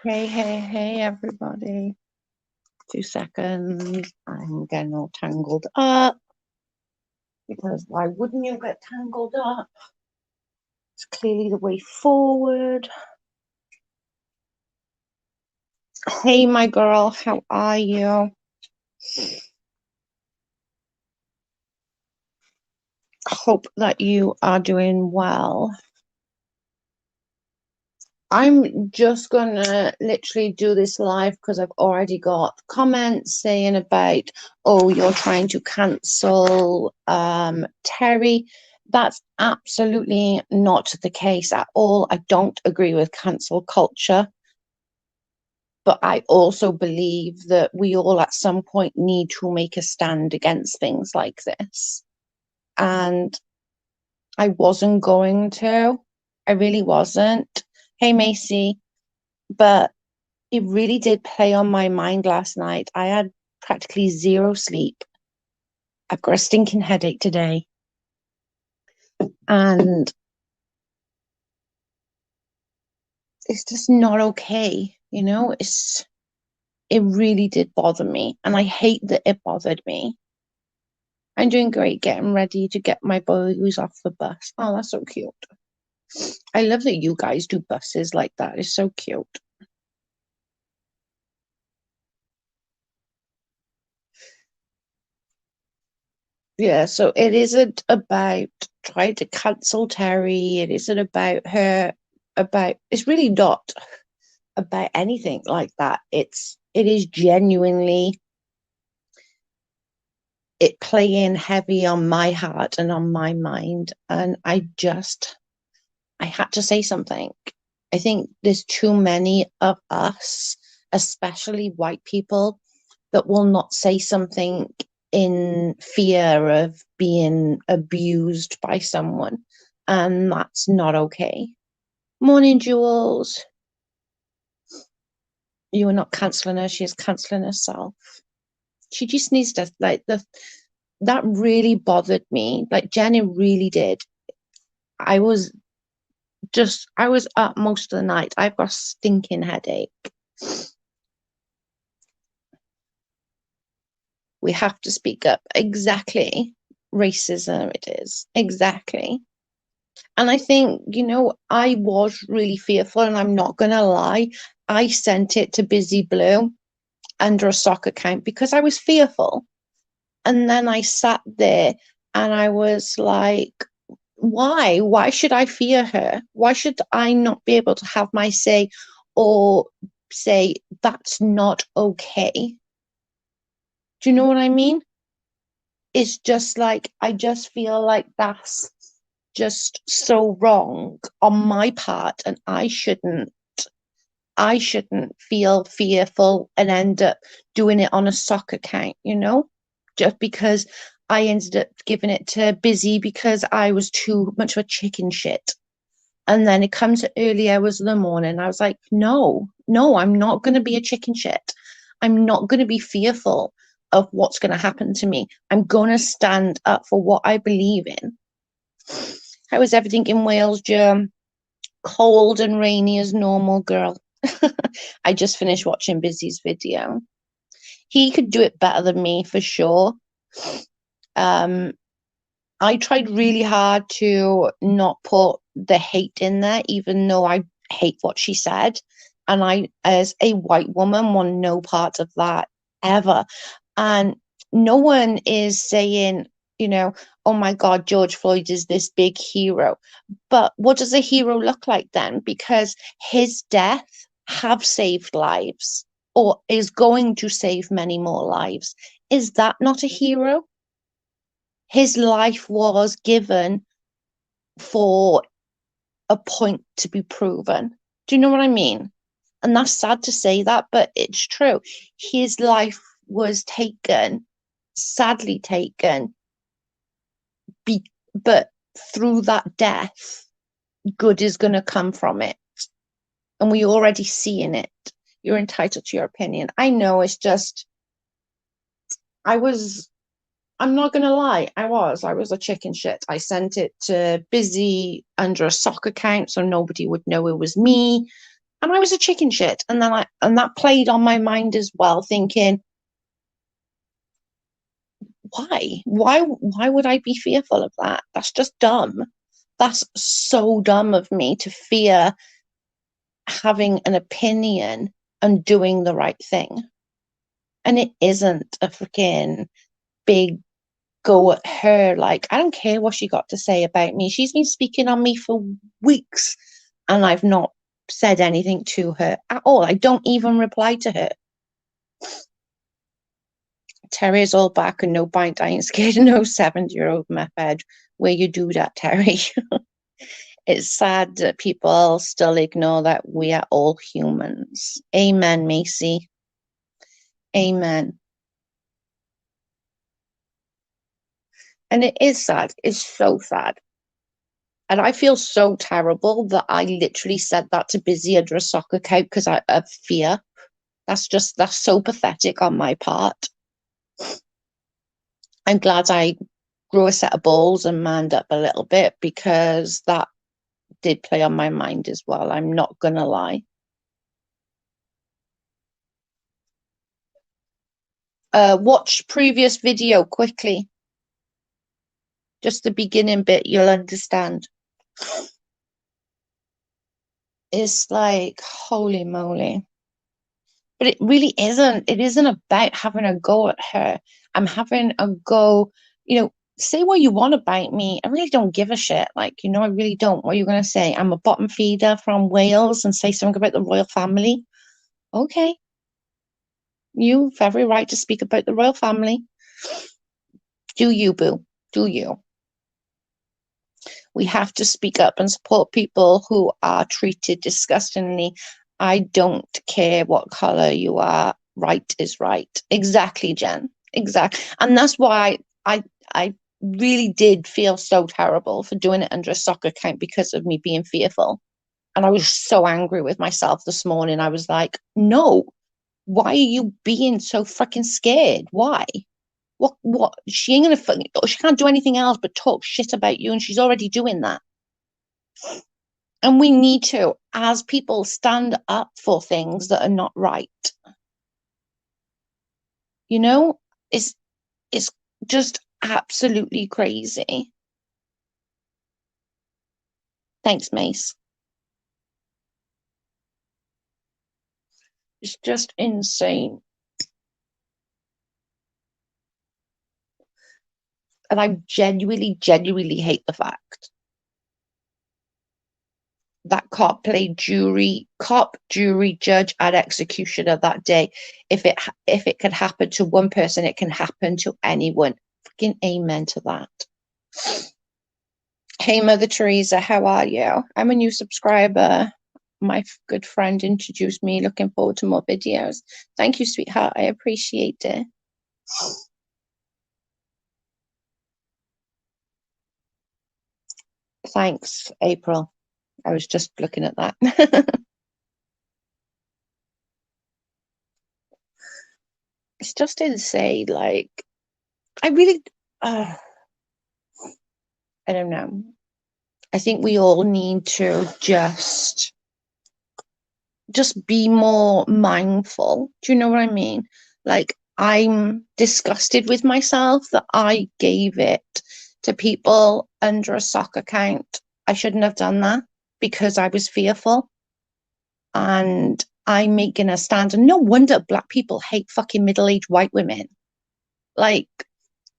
Hey, everybody. 2 seconds. I'm getting all tangled up because why wouldn't you get tangled up? It's clearly the way forward. Hey, my girl, how are you? Hope that you are doing well. I'm just gonna literally do this live because I've already got comments saying about, oh, you're trying to cancel Terry. That's absolutely not the case at all. I don't agree with cancel culture, but I also believe that we all at some point need to make a stand against things like this. And I wasn't going to. I really wasn't. Hey, Macy. But it really did play on my mind last night. I had practically zero sleep. I've got a stinking headache today. And it's just not okay. It really did bother me. And I hate that it bothered me. I'm doing great getting ready to get my boys off the bus. Oh, that's so cute. I love that you guys do buses like that. It's so cute. Yeah, so it isn't about trying to cancel Terry. It isn't about her, it's really not about anything like that. It is genuinely it playing heavy on my heart and on my mind. And I had to say something. I think there's too many of us, especially white people, that will not say something in fear of being abused by someone. And that's not okay. Morning, Jules. You are not cancelling her, she is cancelling herself. She just needs to that really bothered me. Like Jenny really did. I was I was up most of the night. I've got a stinking headache. We have to speak up. Exactly. Racism it is. Exactly. And I think, I was really fearful, and I'm not gonna lie. I sent it to Busy Blue under a sock account because I was fearful. And then I sat there and I was like, why? Why should I fear her? Why should I not be able to have my say or say that's not okay? Do you know what I mean? It's just like, I just feel like that's just so wrong on my part, and I shouldn't feel fearful and end up doing it on a sock account, just because I ended up giving it to Busy because I was too much of a chicken shit. And then it comes to early hours of the morning. I was like, no, no, I'm not going to be a chicken shit. I'm not going to be fearful of what's going to happen to me. I'm going to stand up for what I believe in. How is everything in Wales, Jim? Cold and rainy as normal, girl. I just finished watching Busy's video. He could do it better than me for sure. Um, I tried really hard to not put the hate in there, even though I hate what she said. And I, as a white woman, want no part of that ever. And no one is saying, oh my God, George Floyd is this big hero. But what does a hero look like then? Because his death have saved lives or is going to save many more lives. Is that not a hero? His life was given for a point to be proven. Do you know what I mean? And that's sad to say that, but it's true. His life was taken, sadly taken, but through that death, good is going to come from it. And we already seeing it. You're entitled to your opinion. I know it's just, I was I'm not gonna lie, I was a chicken shit. I sent it to Busy under a sock account so nobody would know it was me. And I was a chicken shit. And then and that played on my mind as well, thinking, why would I be fearful of that? That's just dumb. That's so dumb of me to fear having an opinion and doing the right thing. And it isn't a freaking big go at her. Like, I don't care what she got to say about me. She's been speaking on me for weeks and I've not said anything to her at all. I don't even reply to her. Terry's all back and no point. I ain't scared of no 70-year-old method. Where you do that, Terry? It's sad that people still ignore that we are all humans. Amen, Macy. Amen. And it is sad. It's so sad. And I feel so terrible that I literally said that to Busy under a soccer coat because I of fear. That's so pathetic on my part. I'm glad I grew a set of balls and manned up a little bit because that did play on my mind as well. I'm not gonna lie. Watch previous video quickly. Just the beginning bit, you'll understand. It's like, holy moly. But it really isn't. It isn't about having a go at her. I'm having a go, say what you want about me. I really don't give a shit. Like, I really don't. What are you going to say? I'm a bottom feeder from Wales and say something about the royal family? Okay. You've every right to speak about the royal family. Do you, boo? Do you? We have to speak up and support people who are treated disgustingly. I don't care what color you are. Right is right. Exactly, Jen. Exactly. And that's why I really did feel so terrible for doing it under a soccer account because of me being fearful. And I was so angry with myself this morning. I was like, no, why are you being so freaking scared? Why? What? She ain't gonna, she can't do anything else but talk shit about you, and she's already doing that. And we need to, as people, stand up for things that are not right. You know, it's just absolutely crazy. Thanks, Mace. It's just insane. And I genuinely hate the fact that cop, jury, judge, and executioner that day. If it could happen to one person, it can happen to anyone. Fucking amen to that. Hey, Mother Teresa, how are you? I'm a new subscriber. My good friend introduced me. Looking forward to more videos. Thank you, sweetheart. I appreciate it. Thanks, April. I was just looking at that. It's just insane. Like, I really, I don't know. I think we all need to just be more mindful. Do you know what I mean? Like, I'm disgusted with myself that I gave it to people under a sock account. I shouldn't have done that because I was fearful. And I'm making a stand. And no wonder Black people hate fucking middle-aged white women. Like,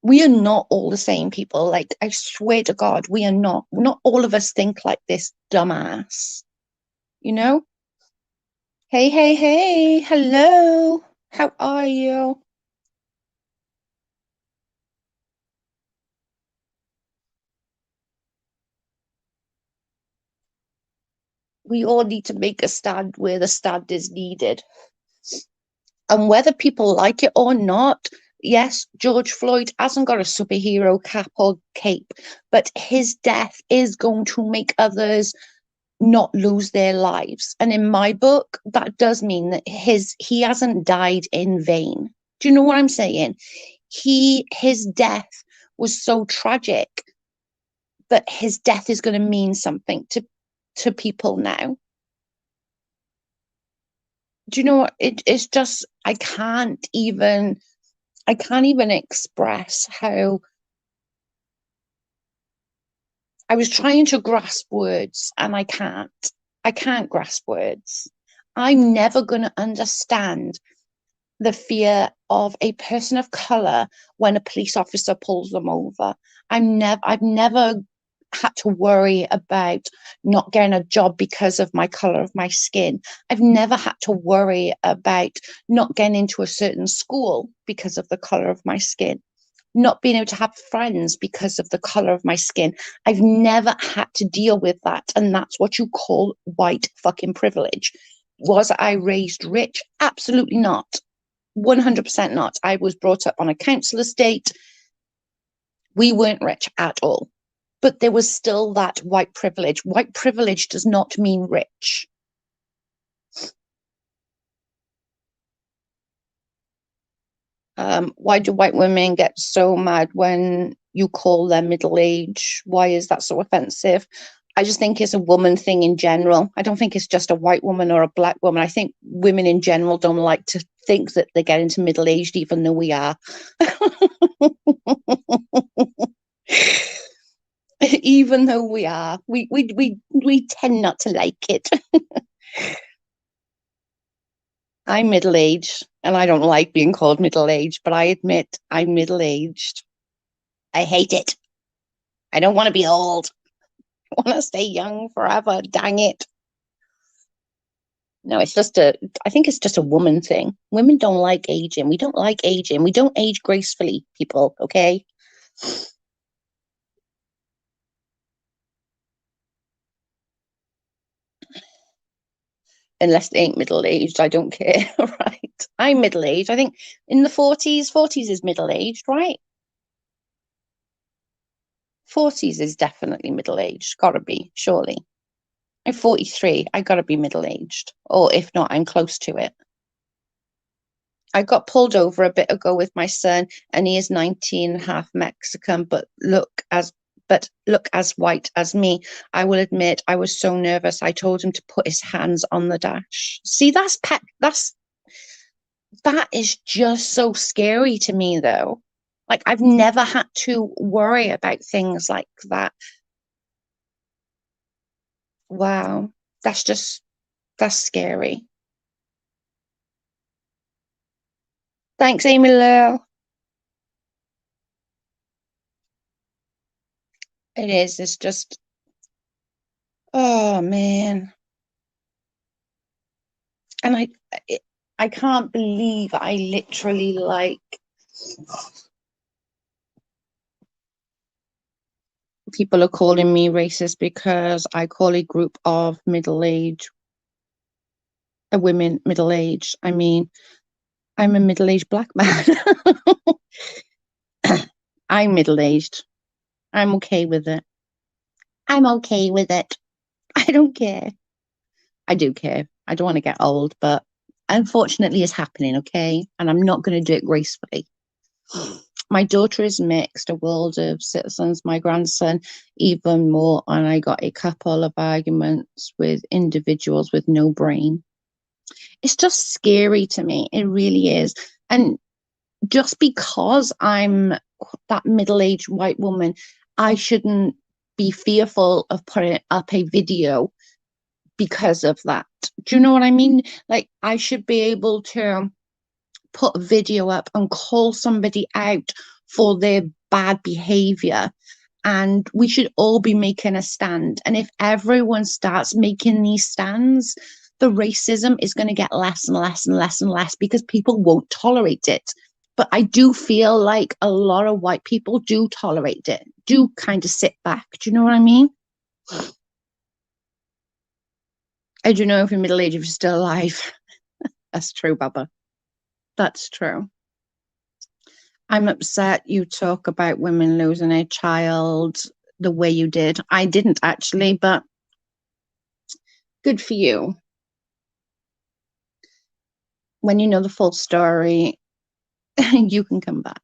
we are not all the same people. Like, I swear to God, we are not. Not all of us think like this dumbass. You know? Hey, hey, hey. Hello. How are you? We all need to make a stand where the stand is needed. And whether people like it or not, yes, George Floyd hasn't got a superhero cap or cape, but his death is going to make others not lose their lives. And in my book, that does mean that he hasn't died in vain. Do you know what I'm saying? His death was so tragic, but his death is going to mean something to people now. Do you know what? It's just I can't even express how I was trying to grasp words and I can't. I can't grasp words. I'm never going to understand the fear of a person of color when a police officer pulls them over. I've never had to worry about not getting a job because of my color of my skin. I've never had to worry about not getting into a certain school because of the color of my skin, not being able to have friends because of the color of my skin. I've never had to deal with that. And that's what you call white fucking privilege. Was I raised rich? Absolutely not. 100% not. I was brought up on a council estate. We weren't rich at all. But there was still that white privilege. White privilege does not mean rich. Why do white women get so mad when you call them middle age? Why is that so offensive? I just think it's a woman thing in general. I don't think it's just a white woman or a black woman. I think women in general don't like to think that they get into middle aged, even though we are. Even though we are, we tend not to like it. I'm middle aged and I don't like being called middle aged, but I admit I'm middle aged. I hate it. I don't want to be old. I want to stay young forever. Dang it. No, I think it's just a woman thing. Women don't like aging. We don't like aging. We don't age gracefully, people, okay? Unless they ain't middle aged, I don't care, right? I'm middle aged. I think in the 40s, 40s is middle aged, right? 40s is definitely middle aged. Gotta be, surely. I'm 43. I gotta be middle aged. Or if not, I'm close to it. I got pulled over a bit ago with my son, and he is 19 and a half Mexican, but look as white as me. I will admit I was so nervous. I told him to put his hands on the dash. See, that is just so scary to me though. Like I've never had to worry about things like that. Wow. That's just that's scary. Thanks, Amy Lou. It is. It's just oh man. And I can't believe I literally like people are calling me racist because I call a group of middle-aged women middle-aged. I mean, I'm a middle-aged black man. I'm middle-aged. I'm okay with it. I'm okay with it. I don't care. I do care. I don't want to get old, but unfortunately it's happening, okay? And I'm not going to do it gracefully. My daughter is mixed, a world of citizens. My grandson, even more. And I got a couple of arguments with individuals with no brain. It's just scary to me. It really is. And just because I'm that middle aged white woman, I shouldn't be fearful of putting up a video because of that. Do you know what I mean? Like, I should be able to put a video up and call somebody out for their bad behavior. And we should all be making a stand. And if everyone starts making these stands, the racism is going to get less and less and less and less because people won't tolerate it. But I do feel like a lot of white people do tolerate it, do kind of sit back. Do you know what I mean? I don't know if you're middle aged, if you're still alive. That's true, Baba. That's true. I'm upset you talk about women losing a child the way you did. I didn't actually, but good for you. When you know the full story, you can come back.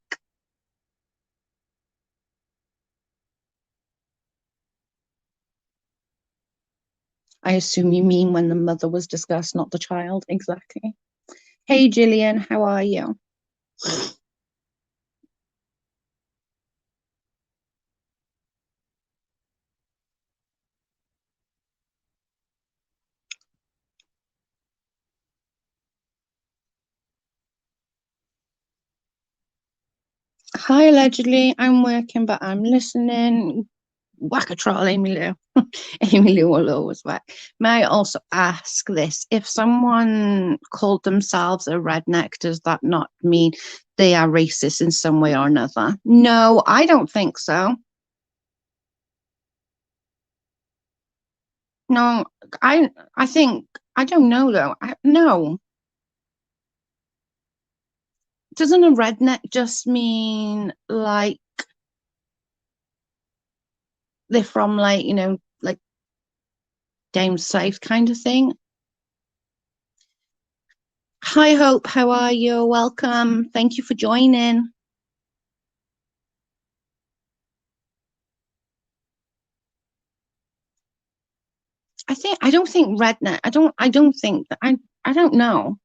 I assume you mean when the mother was discussed, not the child. Exactly. Hey, Gillian, how are you? Hi, allegedly. I'm working, but I'm listening. Wackatrol, Amy Lou. Amy Lou will always work. May I also ask this? If someone called themselves a redneck, does that not mean they are racist in some way or another? No, I don't think so. No, I think I don't know though. No, doesn't a redneck just mean like they're from like like down south kind of thing? Hi, Hope. How are you? Welcome. Thank you for joining. I don't think redneck. I don't think that I don't know.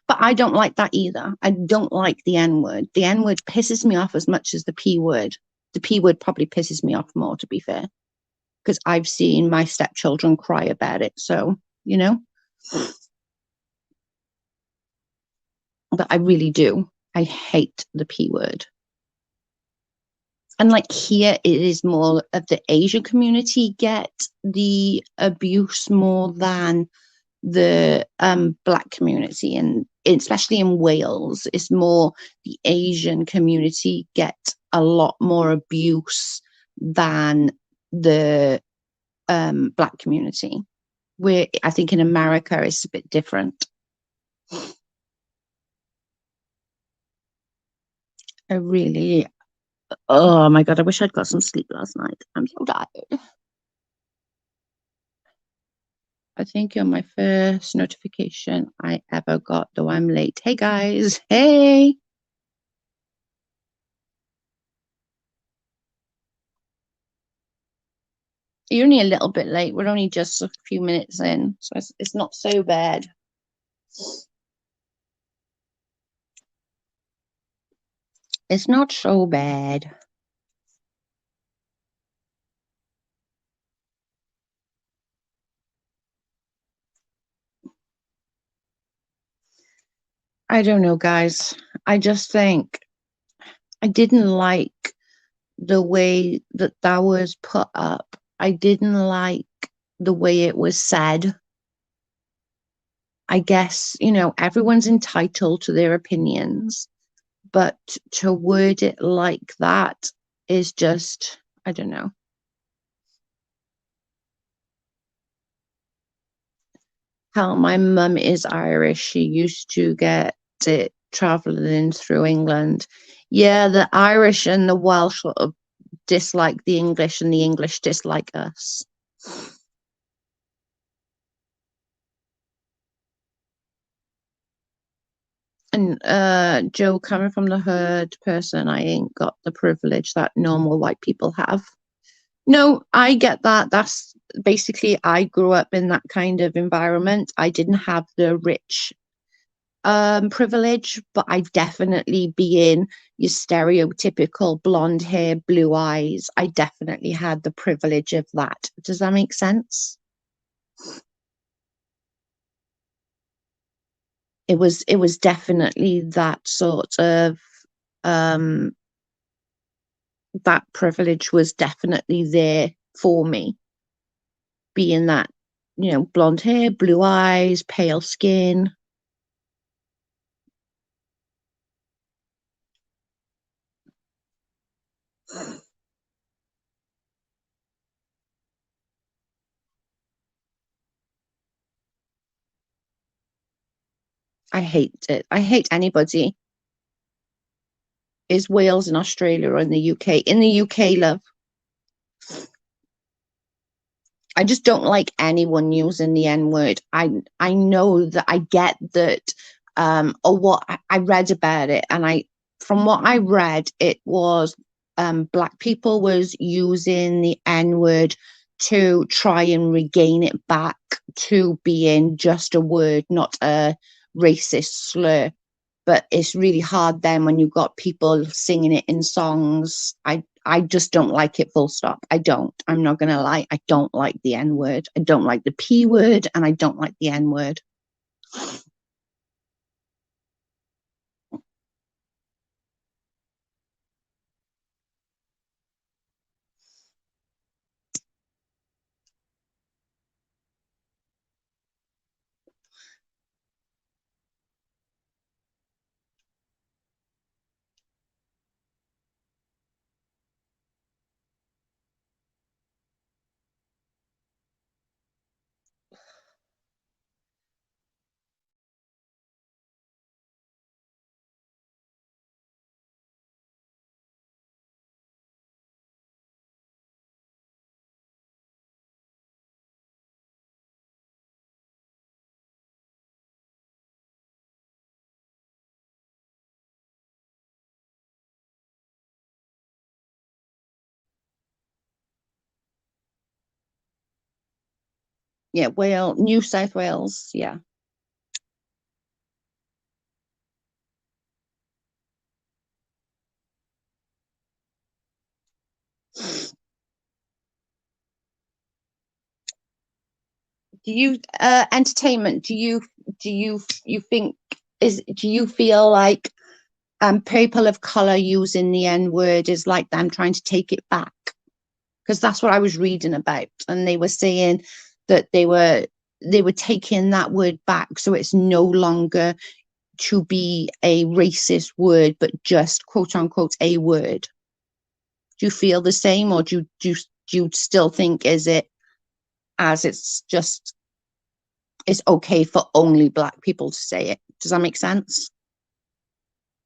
But I don't like that either. I don't like the N word. The N word pisses me off as much as the P word. The P word probably pisses me off more, to be fair, because I've seen my stepchildren cry about it. So, you know, but I really do. I hate the P word. And like here, it is more of the Asian community get the abuse more than the black community, and especially in Wales, it's more the Asian community get a lot more abuse than the black community. Where I think in America it's a bit different. I really, oh my God, I wish I'd got some sleep last night. I'm so tired. I think you're my first notification I ever got, though I'm late. Hey guys, hey. You're only a little bit late. We're only just a few minutes in, so it's not so bad. It's not so bad. I don't know, guys. I just think I didn't like the way that that was put up. I didn't like the way it was said. I guess, everyone's entitled to their opinions, but to word it like that is just, I don't know. How my mum is Irish. She used to get it traveling through England. Yeah, the Irish and the Welsh sort of dislike the English, and the English dislike us. And Joe, coming from the herd person, I ain't got the privilege that normal white people have. No, I get that. That's basically, I grew up in that kind of environment. I didn't have the rich privilege, but I definitely being your stereotypical blonde hair, blue eyes, I definitely had the privilege of that. Does that make sense? It was definitely that sort of um that privilege was definitely there for me, being that, blonde hair, blue eyes, pale skin. I hate it. I hate anybody. Is Wales in Australia or in the UK? In the UK, love. I just don't like anyone using the N word. I know that I get that, or what I read about it, and from what I read, it was black people was using the N word to try and regain it back to being just a word, not a racist slur. But it's really hard then when you've got people singing it in songs. I just don't like it, full stop. I don't. I'm not going to lie. I don't like the N word. I don't like the P word, and I don't like the N word. Yeah, New South Wales. Yeah. Do you entertainment? Do you think is do you feel like people of color using the N word is like them trying to take it back? Because that's what I was reading about, and they were saying that they were taking that word back, so it's no longer to be a racist word, but just quote unquote a word. Do you feel the same, or do you still think is it as it's just it's okay for only black people to say it? Does that make sense?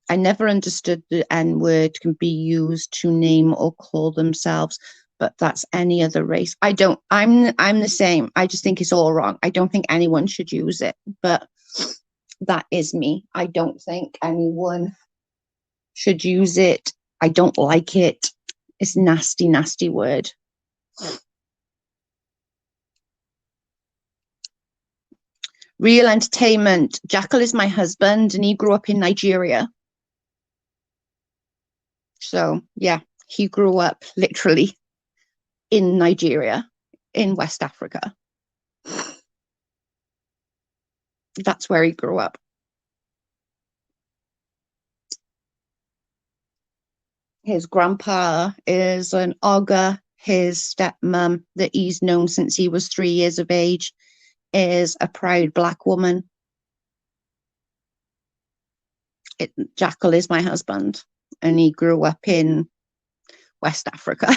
I never understood the N word can be used to name or call themselves, but that's any other race. I don't. I'm the same. I just think it's all wrong. I don't think anyone should use it, but that is me. I don't think anyone should use it. I don't like it. It's nasty, nasty word. Real entertainment. Jackal is my husband, and he grew up in Nigeria. So yeah, he grew up literally in Nigeria, in West Africa. That's where he grew up. His grandpa is an Oga. His stepmom, that he's known since he was 3 years of age, is a proud black woman. Jackal is my husband, and he grew up in West Africa.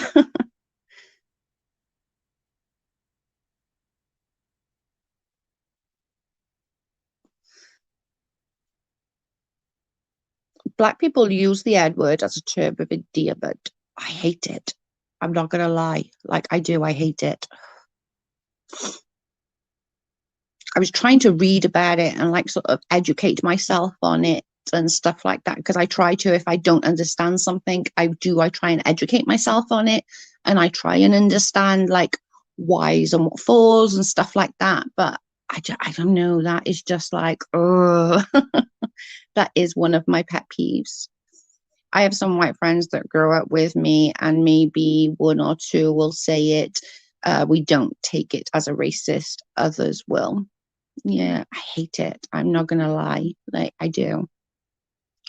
Black people use the N word as a term of endearment. I hate it. I'm not gonna lie. Like I do, I hate it. I was trying to read about it and like sort of educate myself on it and stuff like that, because I try to, if I don't understand something, I try and educate myself on it, and I try and understand like whys and what falls and stuff like that. But I don't know, that is just like, oh, that is one of my pet peeves. I have some white friends that grow up with me, and maybe one or two will say it. We don't take it as a racist, others will. Yeah, I hate it. I'm not gonna lie. Like I do.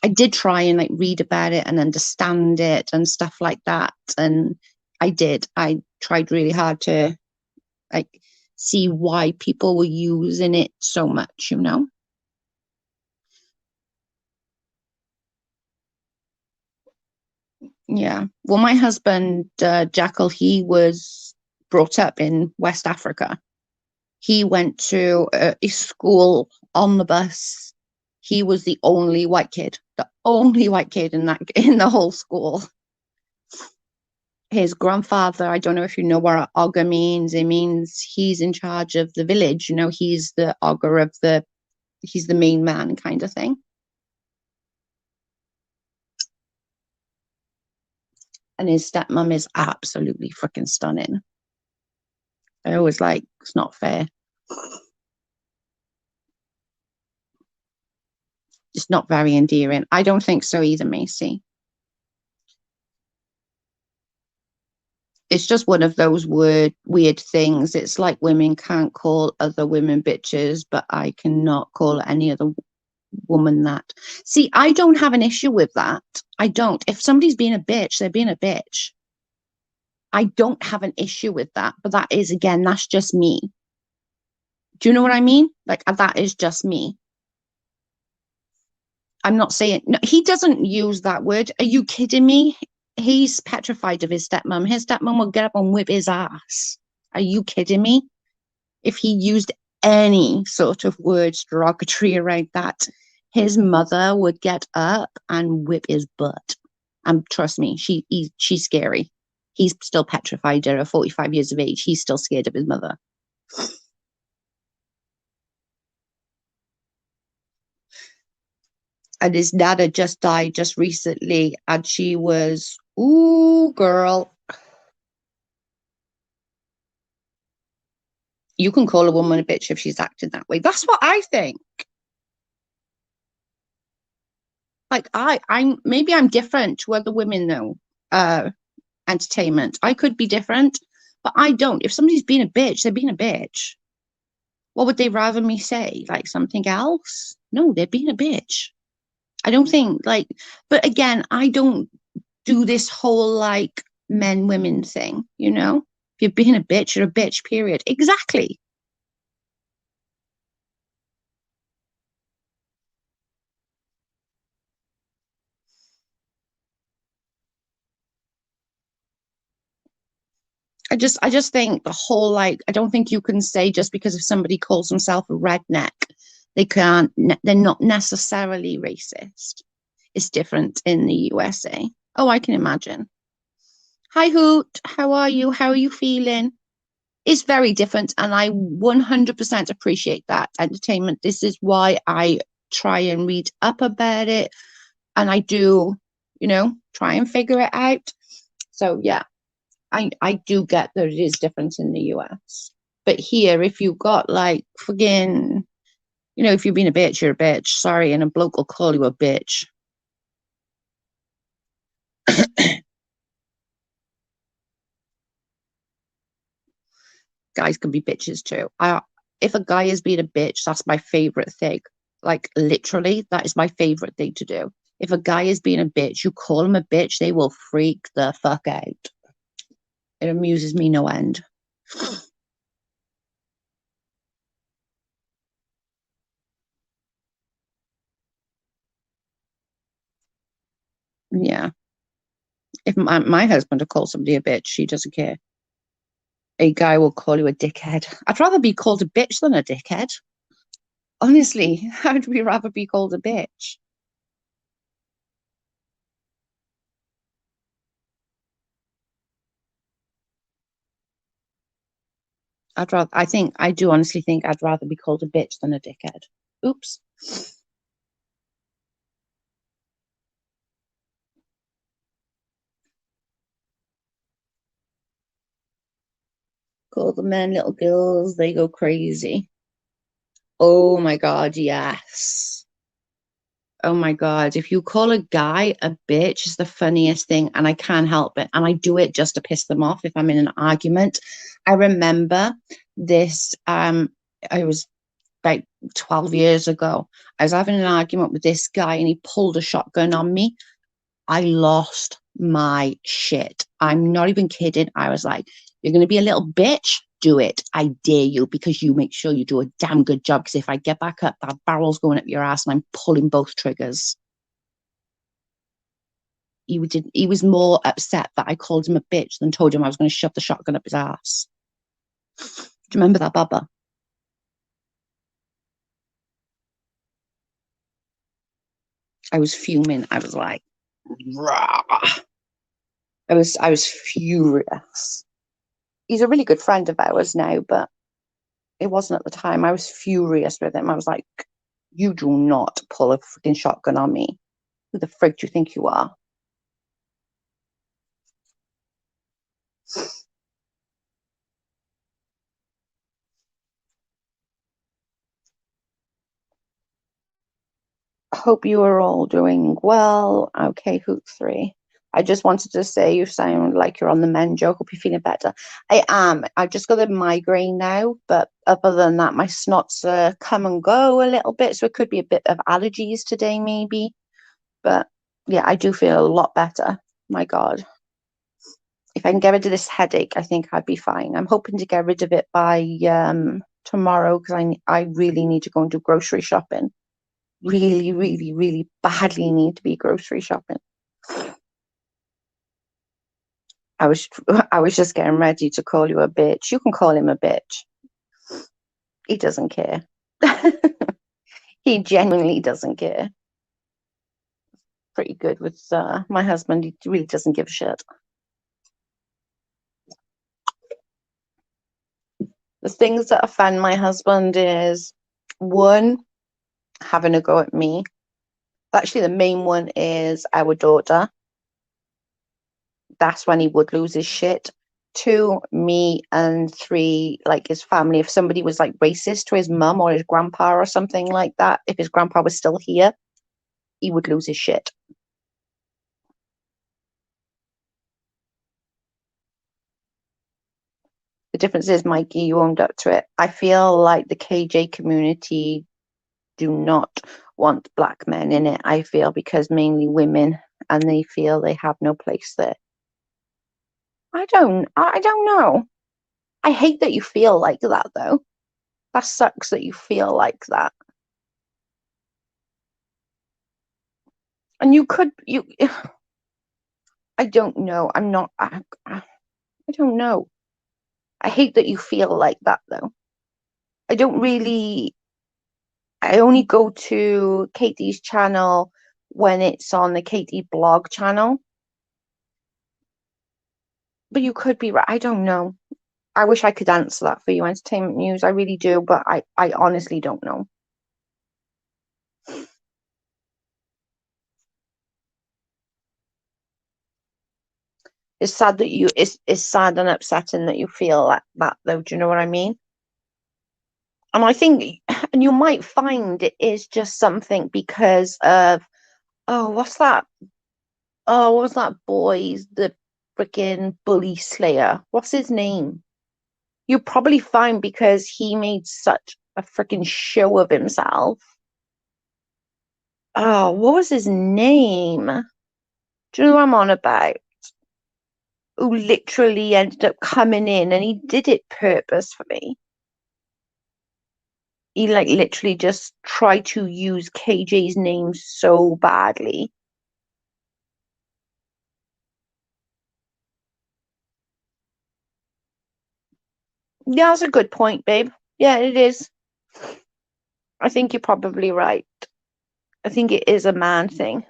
I did try and like read about it and understand it and stuff like that. And I did. I tried really hard to like see why people were using it so much. Yeah. Well, my husband, Jackal, he was brought up in West Africa. He went to a school on the bus. He was the only white kid in that in the whole school. His grandfather, I don't know if you know what Ogre means. It means he's in charge of the village. He's the Ogre he's the main man kind of thing. And his stepmom is absolutely freaking stunning. I always like, it's not fair. It's not very endearing. I don't think so either, Macy. It's just one of those weird things. It's like women can't call other women bitches, but I cannot call any other woman that. See, I don't have an issue with that. I don't. If somebody's being a bitch, they're being a bitch. I don't have an issue with that. But that is, again, that's just me. Do you know what I mean? Like, that is just me. I'm not saying, no, he doesn't use that word. Are you kidding me? He's petrified of his stepmom. His stepmom will get up and whip his ass. Are you kidding me? If he used any sort of words derogatory around that, his mother would get up and whip his butt. And trust me, she's scary. He's still petrified at 45 years of age. He's still scared of his mother. And his nana just died just recently, and she was, ooh, girl. You can call a woman a bitch if she's acting that way. That's what I think. Like I'm maybe I'm different to other women though. Entertainment. I could be different, but I don't. If somebody's being a bitch, they're being a bitch. What would they rather me say? Like something else? No, they're being a bitch. I don't think like, but again, I don't do this whole like men women thing, you know? If you're being a bitch, you're a bitch, period. Exactly. I just think the whole like I don't think you can say just because if somebody calls himself a redneck, they can't they're not necessarily racist. It's different in the USA. Oh, I can imagine. Hi Hoot, how are you? How are you feeling? It's very different and I 100% appreciate that entertainment. This is why I try and read up about it and I do, try and figure it out. So yeah, I do get that it is different in the US. But here, if you got like friggin', if you've been a bitch, you're a bitch. Sorry, and a bloke will call you a bitch. Guys can be bitches too. If a guy is being a bitch, that's my favorite thing. Like literally, that is my favorite thing to do. If a guy is being a bitch, you call him a bitch, they will freak the fuck out. It amuses me no end. Yeah. If my husband to call somebody a bitch, she doesn't care. A guy will call you a dickhead. I'd rather be called a bitch than a dickhead. Honestly, I'd rather be called a bitch. I think, I do honestly think I'd rather be called a bitch than a dickhead. Oops. Call the men little girls, they go crazy. Oh my God, yes. Oh my God. If you call a guy a bitch, it's the funniest thing, and I can't help it. And I do it just to piss them off if I'm in an argument. I remember this, I was about 12 years ago. I was having an argument with this guy and he pulled a shotgun on me. I lost my shit. I'm not even kidding. I was like, you're going to be a little bitch? Do it. I dare you because you make sure you do a damn good job. Because if I get back up, that barrel's going up your ass and I'm pulling both triggers. He was more upset that I called him a bitch than told him I was going to shove the shotgun up his ass. Do you remember that, Baba? I was fuming. I was like, rah. I was furious. He's a really good friend of ours now, but it wasn't at the time. I was furious with him. I was like, you do not pull a freaking shotgun on me. Who the frig do you think you are? Hope you are all doing well. Okay, Hoot 3. I just wanted to say you sound like you're on the mend, Joe. Hope you're feeling better. I am. I've just got a migraine now, but other than that, my snots come and go a little bit. So it could be a bit of allergies today, maybe. But yeah, I do feel a lot better. My God. If I can get rid of this headache, I think I'd be fine. I'm hoping to get rid of it by tomorrow because I really need to go and do grocery shopping. Really, really, really badly need to be grocery shopping. I was I was just getting ready to call you a bitch. You can call him a bitch. He doesn't care. He genuinely doesn't care. Pretty good with my husband. He really doesn't give a shit. The things that offend my husband is one, having a go at me. Actually, the main one is our daughter. That's when he would lose his shit. Two, me, and three, like his family. If somebody was like racist to his mum or his grandpa or something like that, if his grandpa was still here, he would lose his shit. The difference is, Mikey, you owned up to it. I feel like the KJ community do not want black men in it. I feel because mainly women, and they feel they have no place there. I don't know. I hate that you feel like that though. That sucks that you feel like that. And you could you I don't know. I'm not I don't know. I hate that you feel like that though. I don't really I only go to Katie's channel when it's on the Katie blog channel. But you could be right. I don't know. I wish I could answer that for you, entertainment news. I really do, but I honestly don't know. It's sad that it's sad and upsetting that you feel like that though. Do you know what I mean? And I think, and you might find it is just something because of, oh, what's that? Oh, what was that boy's the freaking bully slayer? What's his name? You probably find because he made such a freaking show of himself. Oh, what was his name? Do you know what I'm on about? Who literally ended up coming in and he did it purposefully. He like literally just tried to use KJ's name so badly. Yeah, that's a good point, babe. Yeah, it is. I think you're probably right. I think it is a man thing.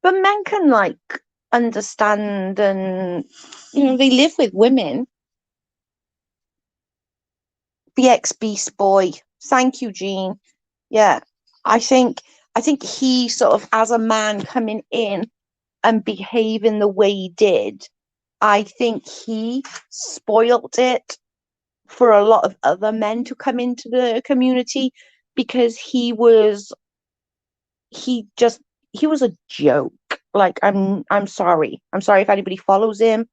But men can like understand and they live with women. BX Beast Boy. Thank you, Jean. Yeah. I think I think he sort of as a man coming in and behaving the way he did, I think he spoilt it for a lot of other men to come into the community because he just he was a joke. Like I'm sorry. I'm sorry if anybody follows him.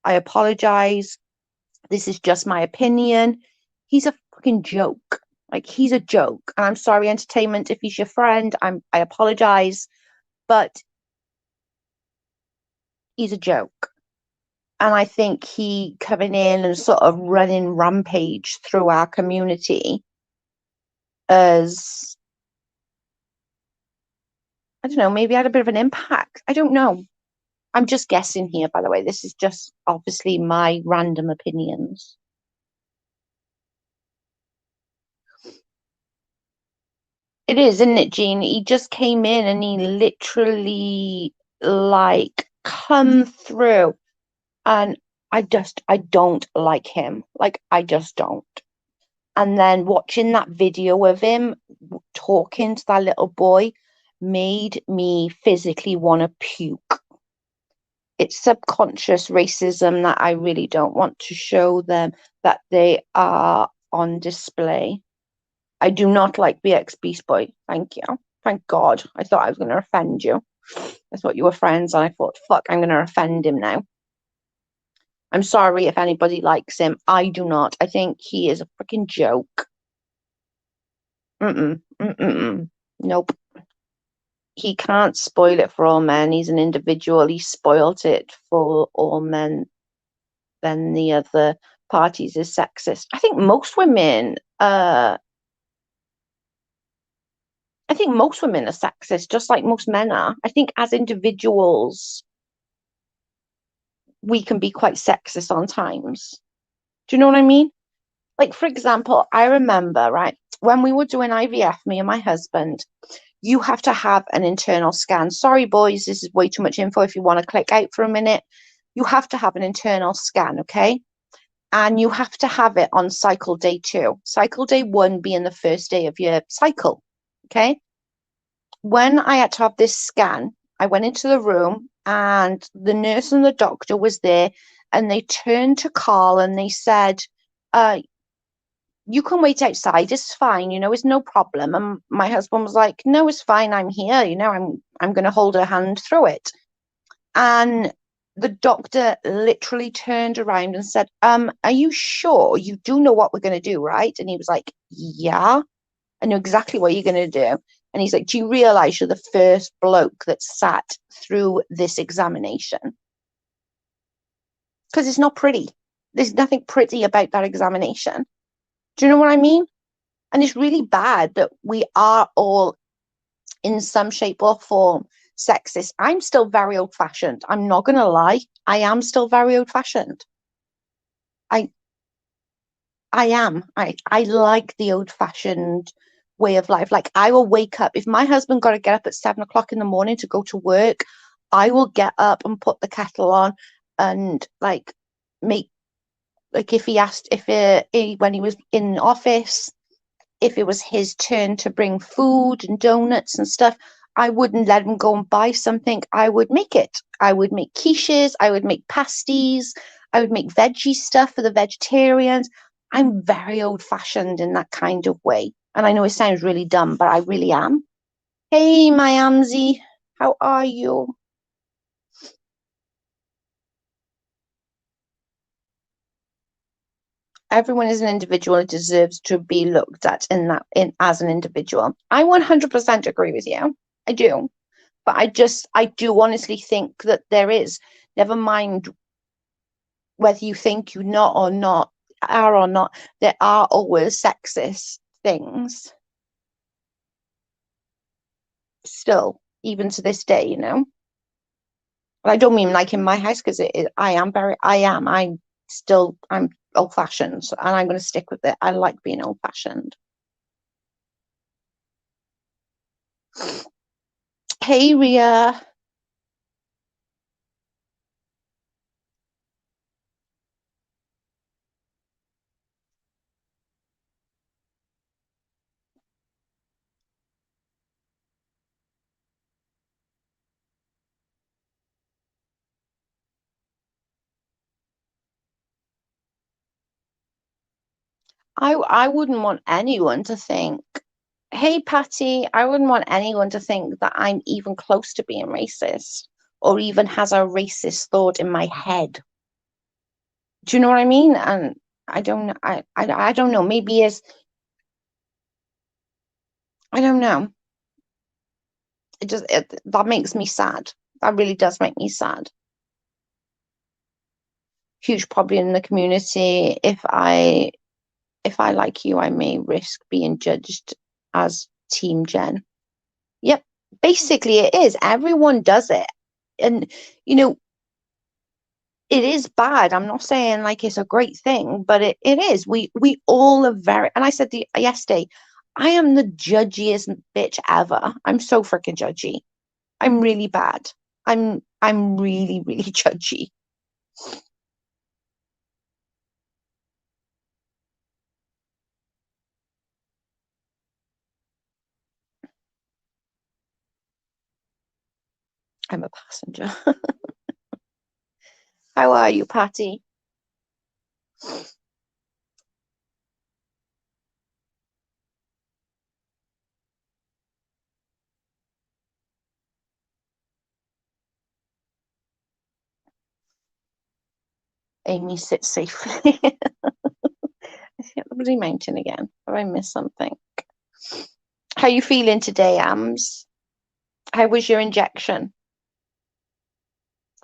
I apologize. This is just my opinion. He's a fucking joke. Like he's a joke. And I'm sorry, entertainment, if he's your friend. I apologize, but he's a joke. And I think he coming in and sort of running rampage through our community as I don't know, maybe had a bit of an impact. I don't know. I'm just guessing here, by the way. This is just obviously my random opinions. It is, isn't it, Jean? He just came in and he literally like come through and I don't like him. Like I just don't. And then watching that video of him talking to that little boy made me physically want to puke. It's subconscious racism that I really don't want to show them that they are on display. I do not like BX Beast Boy. Thank you. Thank God. I thought I was going to offend you. I thought you were friends, and I thought, fuck, I'm going to offend him now. I'm sorry if anybody likes him. I do not. I think he is a freaking joke. Mm-mm, mm-mm, nope. He can't spoil it for all men. He's an individual. He spoilt it for all men. Then the other parties is sexist. I think most women are sexist, just like most men are. I think as individuals, we can be quite sexist on times. Do you know what I mean? Like, for example, I remember, right, when we were doing IVF, me and my husband, you have to have an internal scan. Sorry, boys, this is way too much info if you want to click out for a minute. You have to have an internal scan, okay? And you have to have it on cycle day 2. Cycle day 1 being the first day of your cycle, okay? When I had to have this scan, I went into the room and the nurse and the doctor was there, and they turned to Carl and they said, you can wait outside, it's fine, it's no problem. And my husband was like, no, it's fine, I'm here, I'm gonna hold her hand through it. And the doctor literally turned around and said, are you sure you do know what we're gonna do, right? And he was like, yeah, I know exactly what you're gonna do. And he's like, do you realize you're the first bloke that sat through this examination? Because it's not pretty. There's nothing pretty about that examination. Do you know what I mean? And it's really bad that we are all, in some shape or form, sexist. I'm still very old fashioned. I'm not going to lie. I am still very old fashioned. I I am. I like the old fashioned way of life. Like, I will wake up. If my husband got to get up at 7 o'clock in the morning to go to work, I will get up and put the kettle on and like make, like, if he asked, if when he was in office, if it was his turn to bring food and donuts and stuff, I wouldn't let him go and buy something. I would make it. I would make quiches. I would make pasties. I would make veggie stuff for the vegetarians. I'm very old fashioned in that kind of way. And I know it sounds really dumb, but I really am. Hey, my Amzi, how are you? Everyone is an individual and deserves to be looked at in as an individual. I 100% agree with you. I do. But I do honestly think that there is, never mind whether you think you not or not are or not, there are always sexist things still, even to this day. And I don't mean like in my house, because I'm old fashioned, and I'm going to stick with it. I like being old fashioned. Hey, Ria. I wouldn't want anyone to think, hey, Patty, I wouldn't want anyone to think that I'm even close to being racist or even has a racist thought in my head. Do you know what I mean? And I don't know. I don't know. Maybe as I don't know. That makes me sad. That really does make me sad. Huge problem in the community. If I like you, I may risk being judged as Team Jen. Yep. Basically, it is. Everyone does it. And, you know, it is bad. I'm not saying like it's a great thing, but it is. We all are very, and I said yesterday, I am the judgiest bitch ever. I'm so freaking judgy. I'm really bad. I'm really, really judgy. I'm a passenger. How are you, Patty? Amy, sit safely. I hit the bloody mountain again. Have I missed something? How you feeling today, Ams? How was your injection?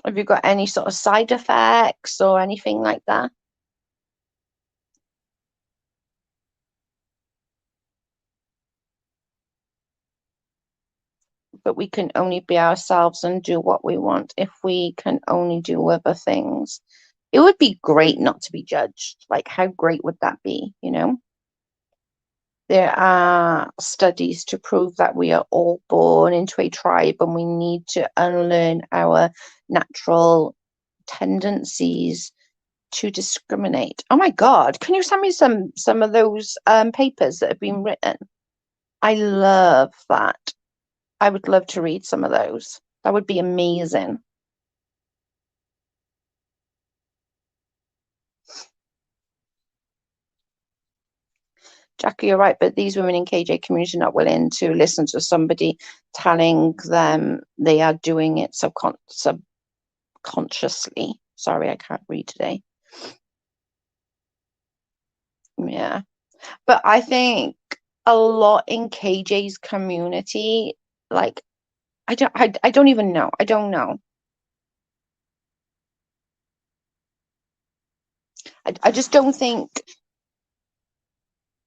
Have you got any sort of side effects or anything like that? But we can only be ourselves and do what we want if we can only do other things. It would be great not to be judged. Like, how great would that be, you know? There are studies to prove that we are all born into a tribe and we need to unlearn our natural tendencies to discriminate. Oh my God, can you send me some of those papers that have been written? I love that. I would love to read some of those. That would be amazing. Jackie, you're right, but these women in KJ community are not willing to listen to somebody telling them they are doing it subconsciously. Sorry, I can't read today. Yeah. But I think a lot in KJ's community, like I don't even know. I don't know. I just don't think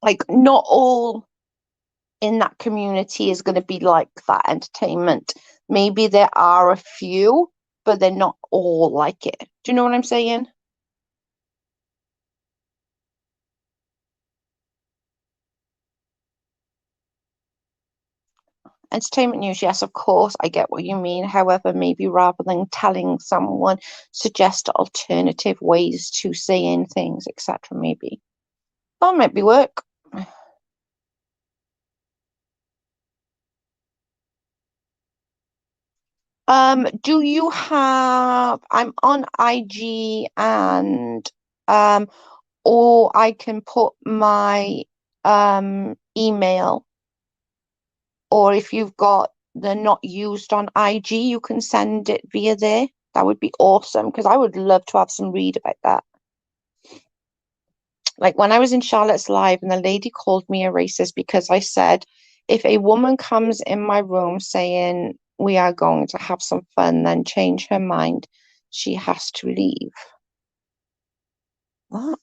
like not all in that community is going to be like that entertainment. Maybe there are a few, but they're not all like it. Do you know what I'm saying? Entertainment news, yes, of course, I get what you mean. However, maybe rather than telling someone, suggest alternative ways to saying things, etc. Maybe that might be work. Do you have? I'm on IG and or I can put my email, or if you've got the not used on IG, you can send it via there. That would be awesome because I would love to have some read about that. Like when I was in Charlotte's Live and the lady called me a racist because I said, if a woman comes in my room saying we are going to have some fun, then change her mind, she has to leave. What?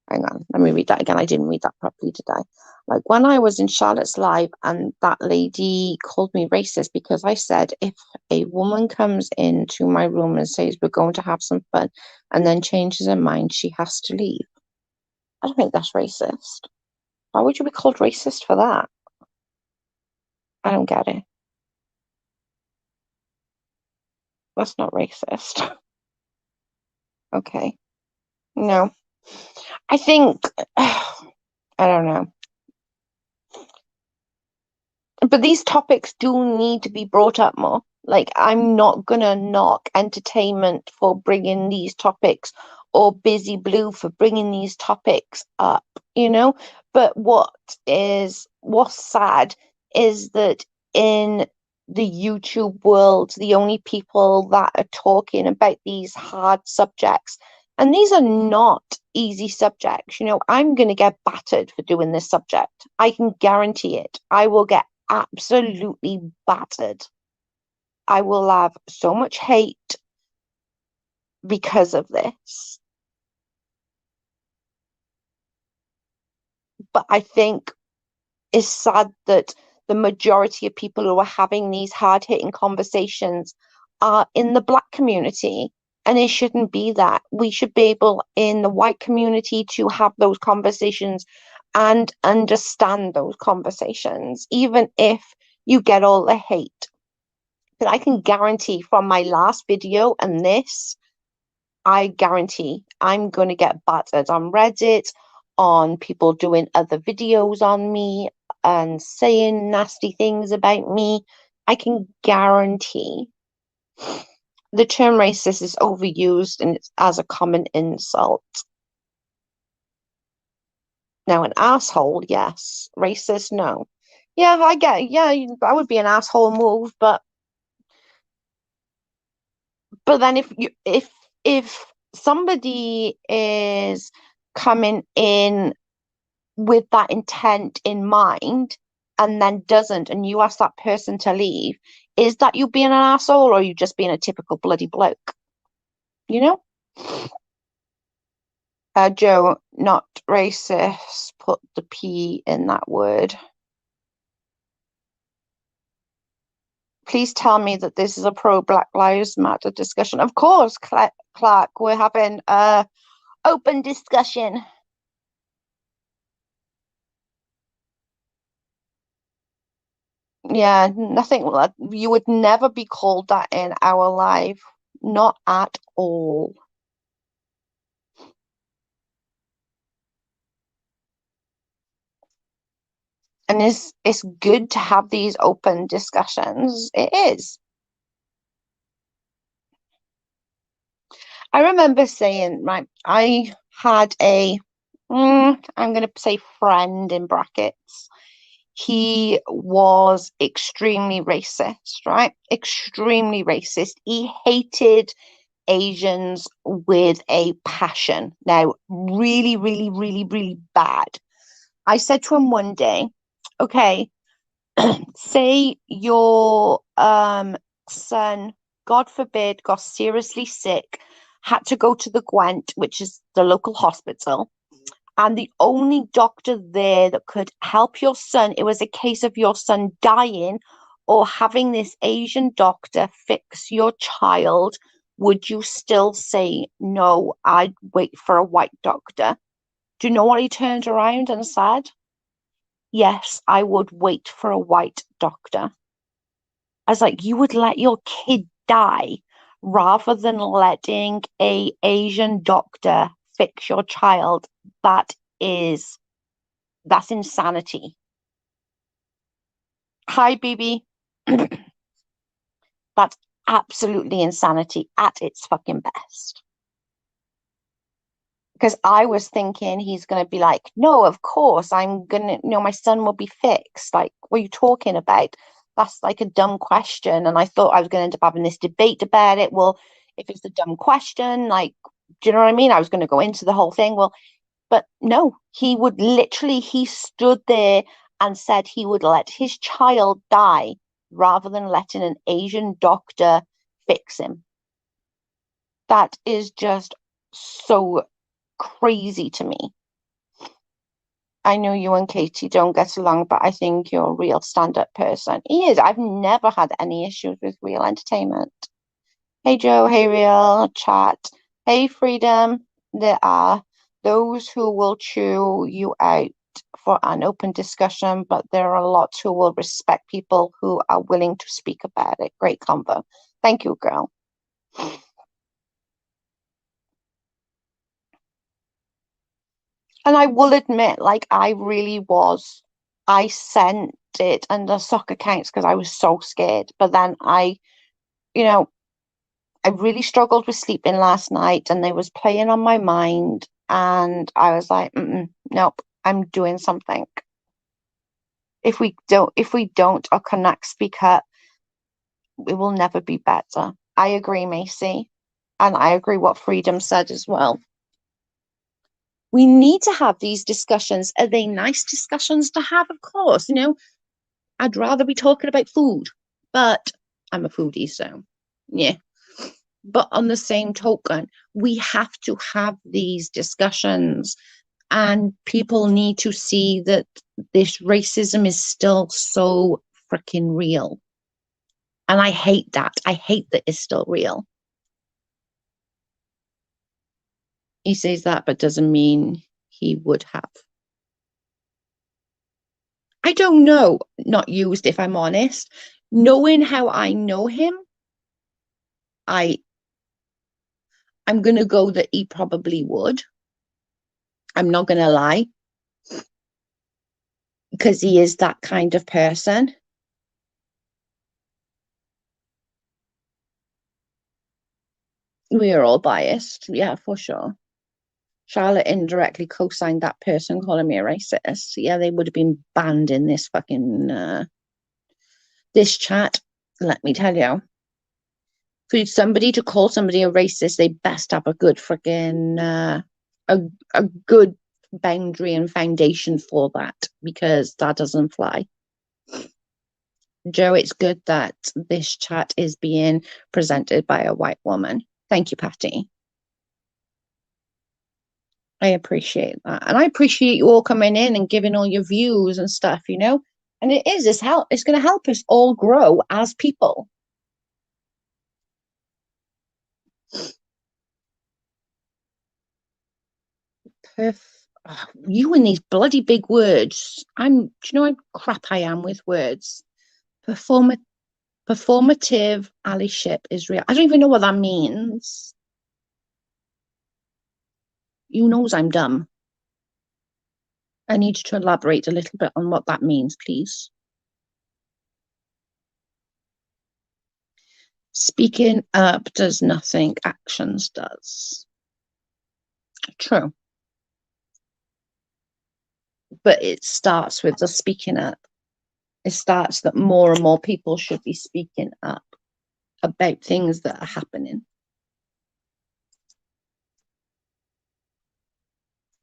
Hang on, let me read that again. I didn't read that properly, did I? Like when I was in Charlotte's Live and that lady called me racist because I said, if a woman comes into my room and says we're going to have some fun and then changes her mind, she has to leave. I don't think that's racist. Why would you be called racist for that? I don't get it. That's not racist. Okay. No. I think, I don't know. But these topics do need to be brought up more. Like, I'm not gonna knock entertainment for bringing these topics or Busy Blue for bringing these topics up, you know? But what's sad is that in the YouTube world, the only people that are talking about these hard subjects, and these are not easy subjects, you know, I'm gonna get battered for doing this subject. I can guarantee it. I will get absolutely battered. I will have so much hate because of this. But I think it's sad that the majority of people who are having these hard hitting conversations are in the Black community. And it shouldn't be that. We should be able in the white community to have those conversations and understand those conversations, even if you get all the hate. But I can guarantee from my last video and this, I guarantee I'm going to get battered on Reddit, on people doing other videos on me and saying nasty things about me. I can guarantee the term racist is overused and it's as a common insult. Now, an asshole, yes. Racist, no. Yeah, I get it. Yeah, that would be an asshole move, but then if somebody is coming in with that intent in mind and then doesn't, and you ask that person to leave, is that you being an asshole or are you just being a typical bloody bloke? You know? Joe, not racist. Put the P in that word. Please tell me that this is a pro Black Lives Matter discussion. Of course, Clark, we're having a open discussion. Yeah, nothing. You would never be called that in our life. Not at all. And it's good to have these open discussions. It is. I remember saying, right, I had I'm going to say friend in brackets. He was extremely racist, right? Extremely racist. He hated Asians with a passion. Now, really, really, really, really bad. I said to him one day, okay, say your son, God forbid, got seriously sick, had to go to the Gwent, which is the local hospital, and the only doctor there that could help your son, it was a case of your son dying or having this Asian doctor fix your child, would you still say, no, I'd wait for a white doctor? Do you know what he turned around and said? Yes, I would wait for a white doctor. I was like, you would let your kid die rather than letting a Asian doctor fix your child. Is that's insanity. Hi, BB. That's absolutely insanity at its fucking best. Because I was thinking he's going to be like, no, of course, I'm going to, my son will be fixed. Like, what are you talking about? That's like a dumb question. And I thought I was going to end up having this debate about it. Well, if it's a dumb question, like, do you know what I mean? I was going to go into the whole thing. Well, but no, he stood there and said he would let his child die rather than letting an Asian doctor fix him. That is just so crazy to me. I know you and Katie don't get along, but I think you're a real stand-up person. He is. I've never had any issues with Real Entertainment. Hey Joe, hey Real Chat, hey Freedom. There are those who will chew you out for an open discussion, but there are lots who will respect people who are willing to speak about it. Great convo. Thank you, girl. And I will admit, like, I sent it under soccer accounts because I was so scared. But then you know, I really struggled with sleeping last night and they was playing on my mind. And I was like, nope, I'm doing something. If we don't, or connect, speak up, it will never be better. I agree, Macy. And I agree what Freedom said as well. We need to have these discussions. Are they nice discussions to have? Of course, I'd rather be talking about food, but I'm a foodie, so yeah. But on the same token, we have to have these discussions, and people need to see that this racism is still so freaking real. And I hate that. I hate that it's still real. He says that, but doesn't mean he would have. I don't know, not used, if I'm honest. Knowing how I know him, I I'm gonna go that he probably would. I'm not gonna lie, because he is that kind of person. We are all biased, yeah, for sure. Charlotte indirectly co-signed that person calling me a racist. Yeah, they would have been banned in this fucking this chat. Let me tell you. For somebody to call somebody a racist, they best have a good freaking a good boundary and foundation for that, because that doesn't fly. Joe, it's good that this chat is being presented by a white woman. Thank you, Patty. I appreciate that. And I appreciate you all coming in and giving all your views and stuff, you know? And it's going to help us all grow as people. You and these bloody big words. Do you know how crap I am with words? Performative allyship is real. I don't even know what that means. You knows I'm dumb. I need to elaborate a little bit on what that means, please. Speaking up does nothing, actions does. True. But it starts with the speaking up. It starts that more and more people should be speaking up about things that are happening.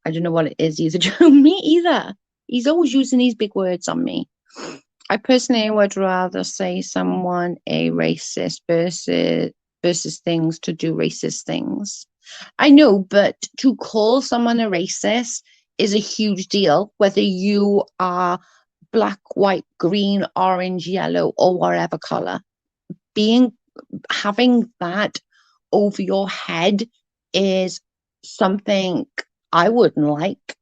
I don't know what it is either, Joe. Me either. He's always using these big words on me. I personally would rather say someone a racist versus things to do racist things. I know, but to call someone a racist is a huge deal, whether you are black, white, green, orange, yellow, or whatever color. Having that over your head is something I wouldn't like.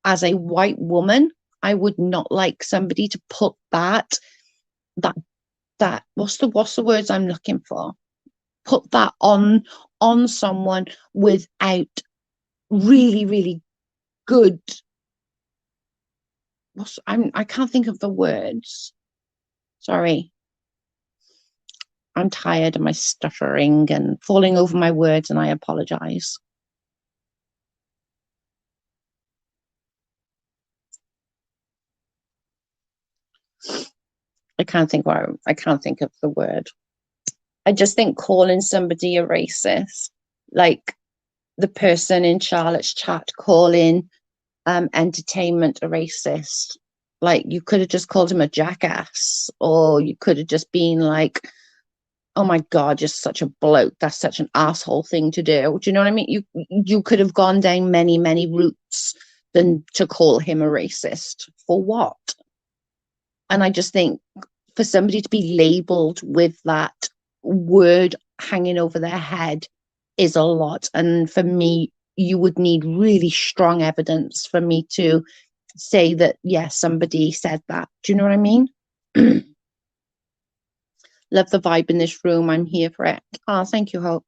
As a white woman, I would not like somebody to put that what's the words I'm looking for? Put that on someone without really, really good. I can't think of the words. Sorry. I'm tired of my stuttering and falling over my words, and I apologize. I can't think of the word. I just think calling somebody a racist, like the person in Charlotte's chat calling entertainment a racist. Like, you could have just called him a jackass, or you could have just been like, oh my God, you're such a bloke. That's such an asshole thing to do. Do you know what I mean? You could have gone down many, many routes than to call him a racist. For what? And I just think for somebody to be labeled with that word hanging over their head is a lot. And for me, you would need really strong evidence for me to say that, yes, somebody said that. Do you know what I mean? Love the vibe in this room. I'm here for it. Oh, thank you, Hope.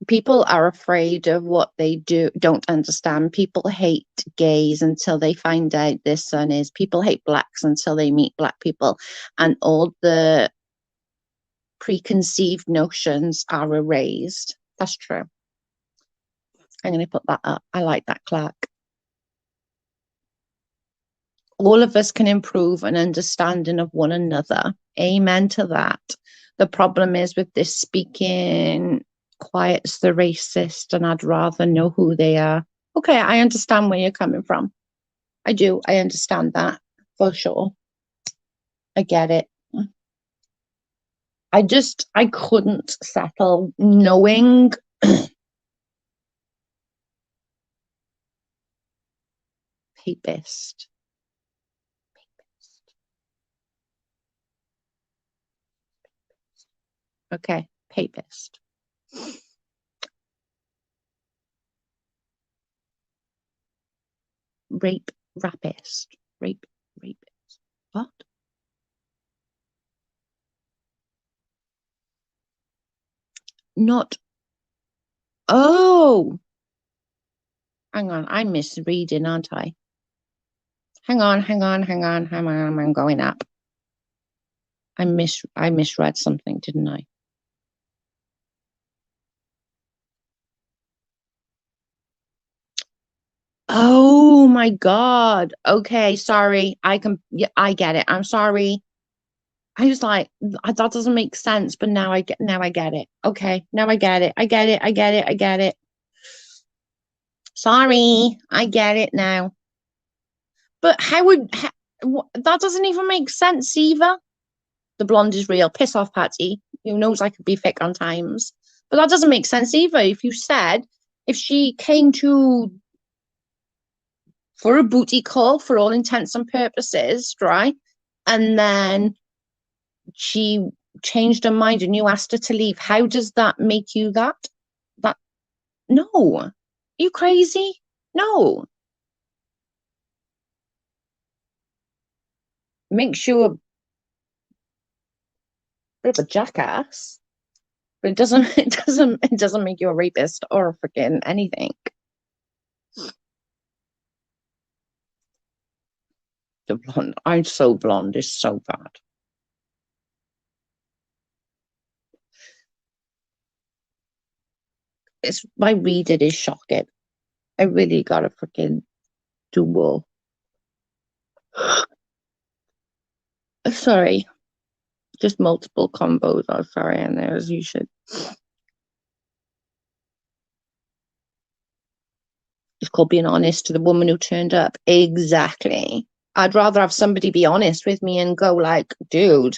People are afraid of what they don't understand. People hate gays until they find out their son is. People hate blacks until they meet black people. And all the preconceived notions are erased. That's true. I'm going to put that up. I like that, Clark. All of us can improve an understanding of one another. Amen to that. The problem is with this speaking quiets the racist, and I'd rather know who they are. Okay, I understand where you're coming from. I do. I understand that for sure. I get it. I couldn't settle knowing papist. Okay, papist. Rape rapist. Rape rapist. What? Not. Oh, hang on. I'm misreading, aren't I? Hang on. I'm going up. I misread something, didn't I? Oh my God. Okay, sorry. I get it. I'm sorry. I was like, that doesn't make sense, but now I get it. Okay, now I get it. I get it. I get it. I get it. Sorry, I get it now. But that doesn't even make sense either. The blonde is real. Piss off, Patty. Who knows I could be thick on times. But that doesn't make sense either. If she came to for a booty call for all intents and purposes, right? And then she changed her mind and you asked her to leave. How does that make you that? That no. Are you crazy? No. Makes you a bit of a jackass. But it doesn't make you a rapist or a freaking anything. The blonde. I'm so blonde. It's so bad. It's my read it is shocking. I really gotta freaking do more. Sorry. Just multiple combos. Oh, sorry, and as you should. It's called being honest to the woman who turned up. Exactly. I'd rather have somebody be honest with me and go like, dude,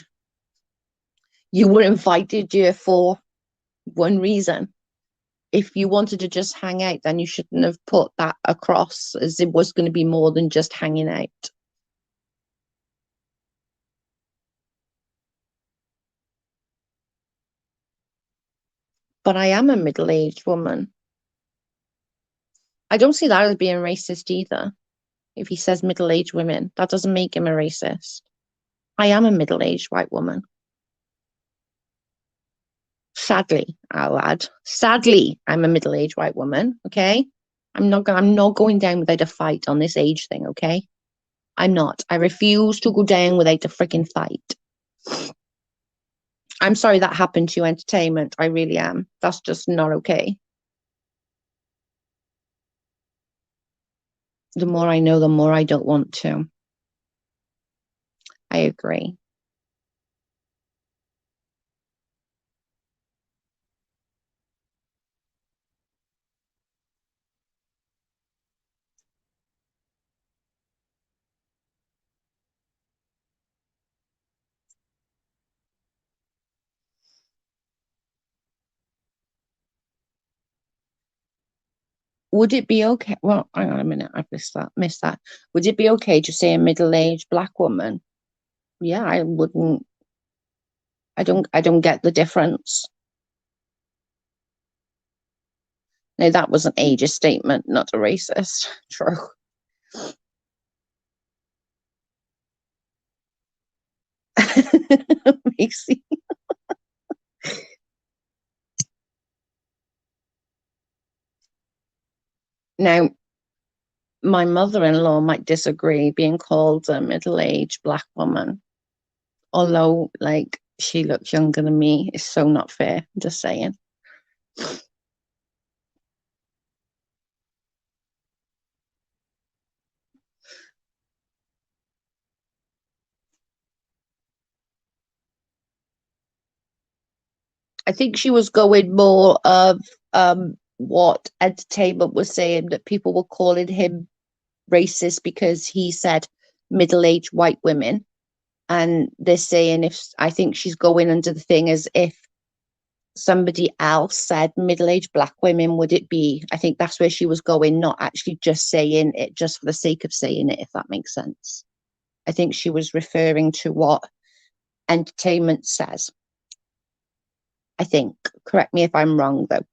you were invited here for one reason. If you wanted to just hang out, then you shouldn't have put that across as it was going to be more than just hanging out. But I am a middle-aged woman. I don't see that as being racist either. If he says middle-aged women, that doesn't make him a racist. I am a middle-aged white woman. Sadly, I'll add. Sadly, I'm a middle-aged white woman. Okay, I'm not going down without a fight on this age thing. Okay, I'm not. I refuse to go down without a freaking fight. I'm sorry that happened to you, entertainment. I really am. That's just not okay. The more I know, the more I don't want to. I agree. Would it be okay? Well, hang on a minute. I've missed that. Missed that. Would it be okay to say a middle-aged black woman? Yeah, I wouldn't. I don't get the difference. Now that was an ageist statement, not a racist. True. Macy. Now, my mother-in-law might disagree being called a middle-aged black woman, although like she looks younger than me. It's so not fair. I'm just saying. I think she was going more of what entertainment was saying that people were calling him racist because he said middle-aged white women. And they're saying if I think she's going under the thing as if somebody else said middle-aged black women, would it be? I think that's where she was going, not actually just saying it just for the sake of saying it, if that makes sense. I think she was referring to what entertainment says. I think. Correct me if I'm wrong, though.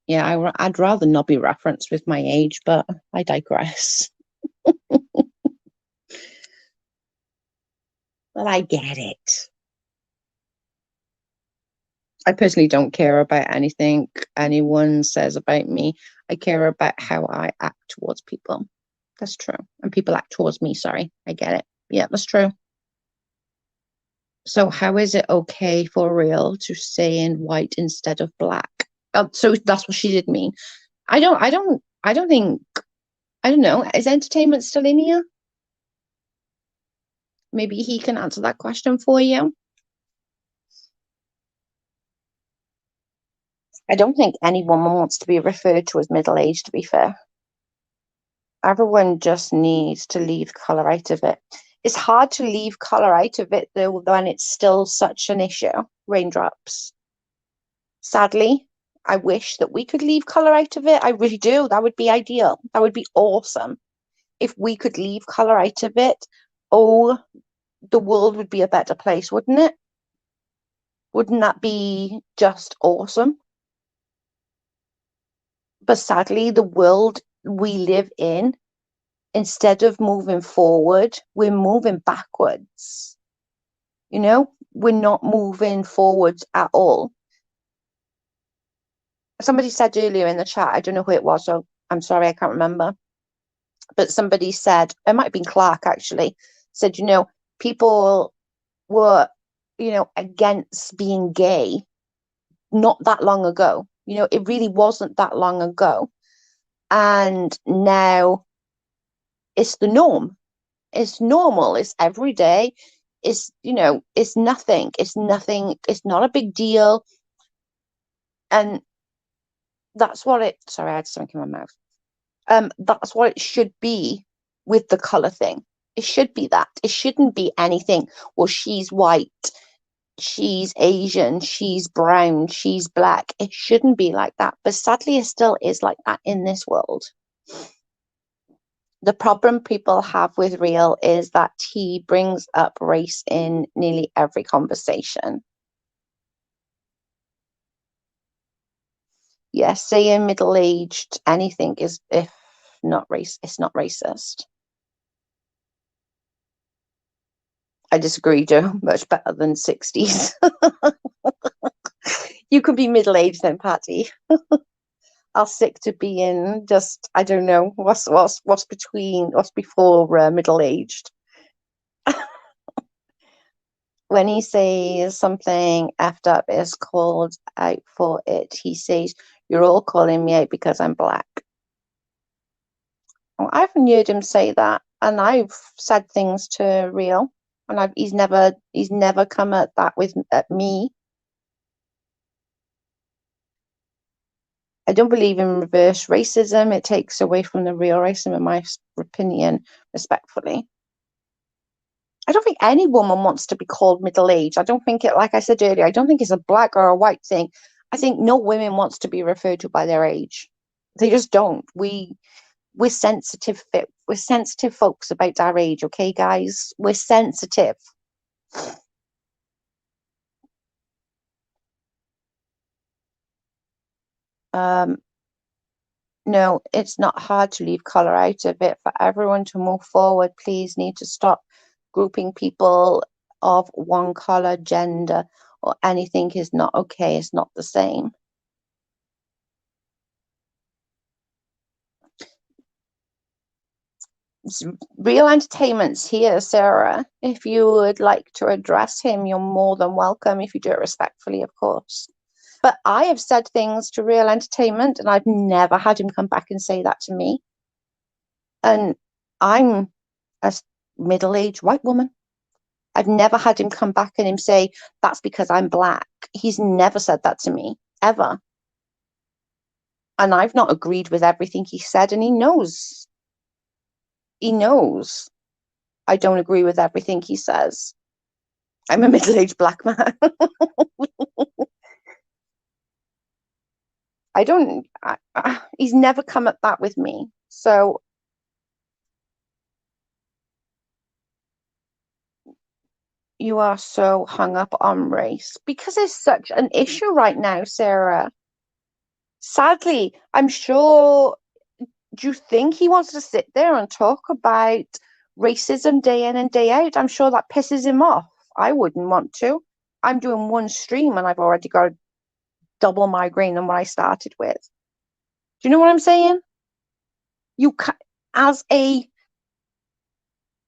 Yeah, I'd rather not be referenced with my age, but I digress. But I get it. I personally don't care about anything anyone says about me. I care about how I act towards people. That's true. And people act towards me, sorry. I get it. Yeah, that's true. So how is it okay for real to say in white instead of black? So that's what she did mean. I don't think I don't know. Is entertainment still in here? Maybe he can answer that question for you. I don't think any woman wants to be referred to as middle-aged, to be fair. Everyone just needs to leave colour out of it. It's hard to leave colour out of it, though, when it's still such an issue. Raindrops. Sadly, I wish that we could leave colour out of it. I really do. That would be ideal. That would be awesome. If we could leave colour out of it, oh, the world would be a better place, wouldn't it? Wouldn't that be just awesome? But sadly, the world we live in, instead of moving forward, we're moving backwards. You know, we're not moving forwards at all. Somebody said earlier in the chat, I don't know who it was, so I'm sorry, I can't remember. But somebody said, it might have been Clark actually, said, people were, against being gay not that long ago. It really wasn't that long ago. And now it's the norm. It's normal. It's every day. It's nothing. It's nothing. It's not a big deal. And that's what sorry, I had something in my mouth. That's what it should be with the colour thing. It should be that. It shouldn't be anything. Well, she's white, she's Asian, she's brown, she's black. It shouldn't be like that. But sadly, it still is like that in this world. The problem people have with Real is that he brings up race in nearly every conversation. Yes, saying middle-aged anything is, if not race, it's not racist. I disagree, Joe. Much better than 60s. You could be middle-aged then, Patty. I'll stick to being just, I don't know, what's before middle-aged. When he says something effed up is called out for it, he says, "You're all calling me out because I'm black." Well, I haven't heard him say that, and I've said things to Real, and he's never come at that at me. I don't believe in reverse racism. It takes away from the real racism, in my opinion, respectfully. I don't think any woman wants to be called middle-aged. I don't think it, like I said earlier, I don't think it's a black or a white thing. I think no women wants to be referred to by their age. They just don't. We're sensitive. We're sensitive folks about our age, okay, guys? We're sensitive. No, it's not hard to leave colour out of it. For everyone to move forward, please need to stop grouping people of one colour, gender, or anything is not okay. It's not the same. It's Real Entertainment's here, Sarah. If you would like to address him, you're more than welcome, if you do it respectfully, of course. But I have said things to Real Entertainment, and I've never had him come back and say that to me. And I'm a middle-aged white woman. I've never had him come back and him say, "That's because I'm black." He's never said that to me, ever. And I've not agreed with everything he said, and he knows. He knows I don't agree with everything he says. I'm a middle-aged black man. He's never come at that with me. So you are so hung up on race because it's such an issue right now, Sarah. Sadly, I'm sure. Do you think he wants to sit there and talk about racism day in and day out? I'm sure that pisses him off. I wouldn't want to. I'm doing one stream and I've already got a double migraine than what I started with. Do you know what I'm saying? You can,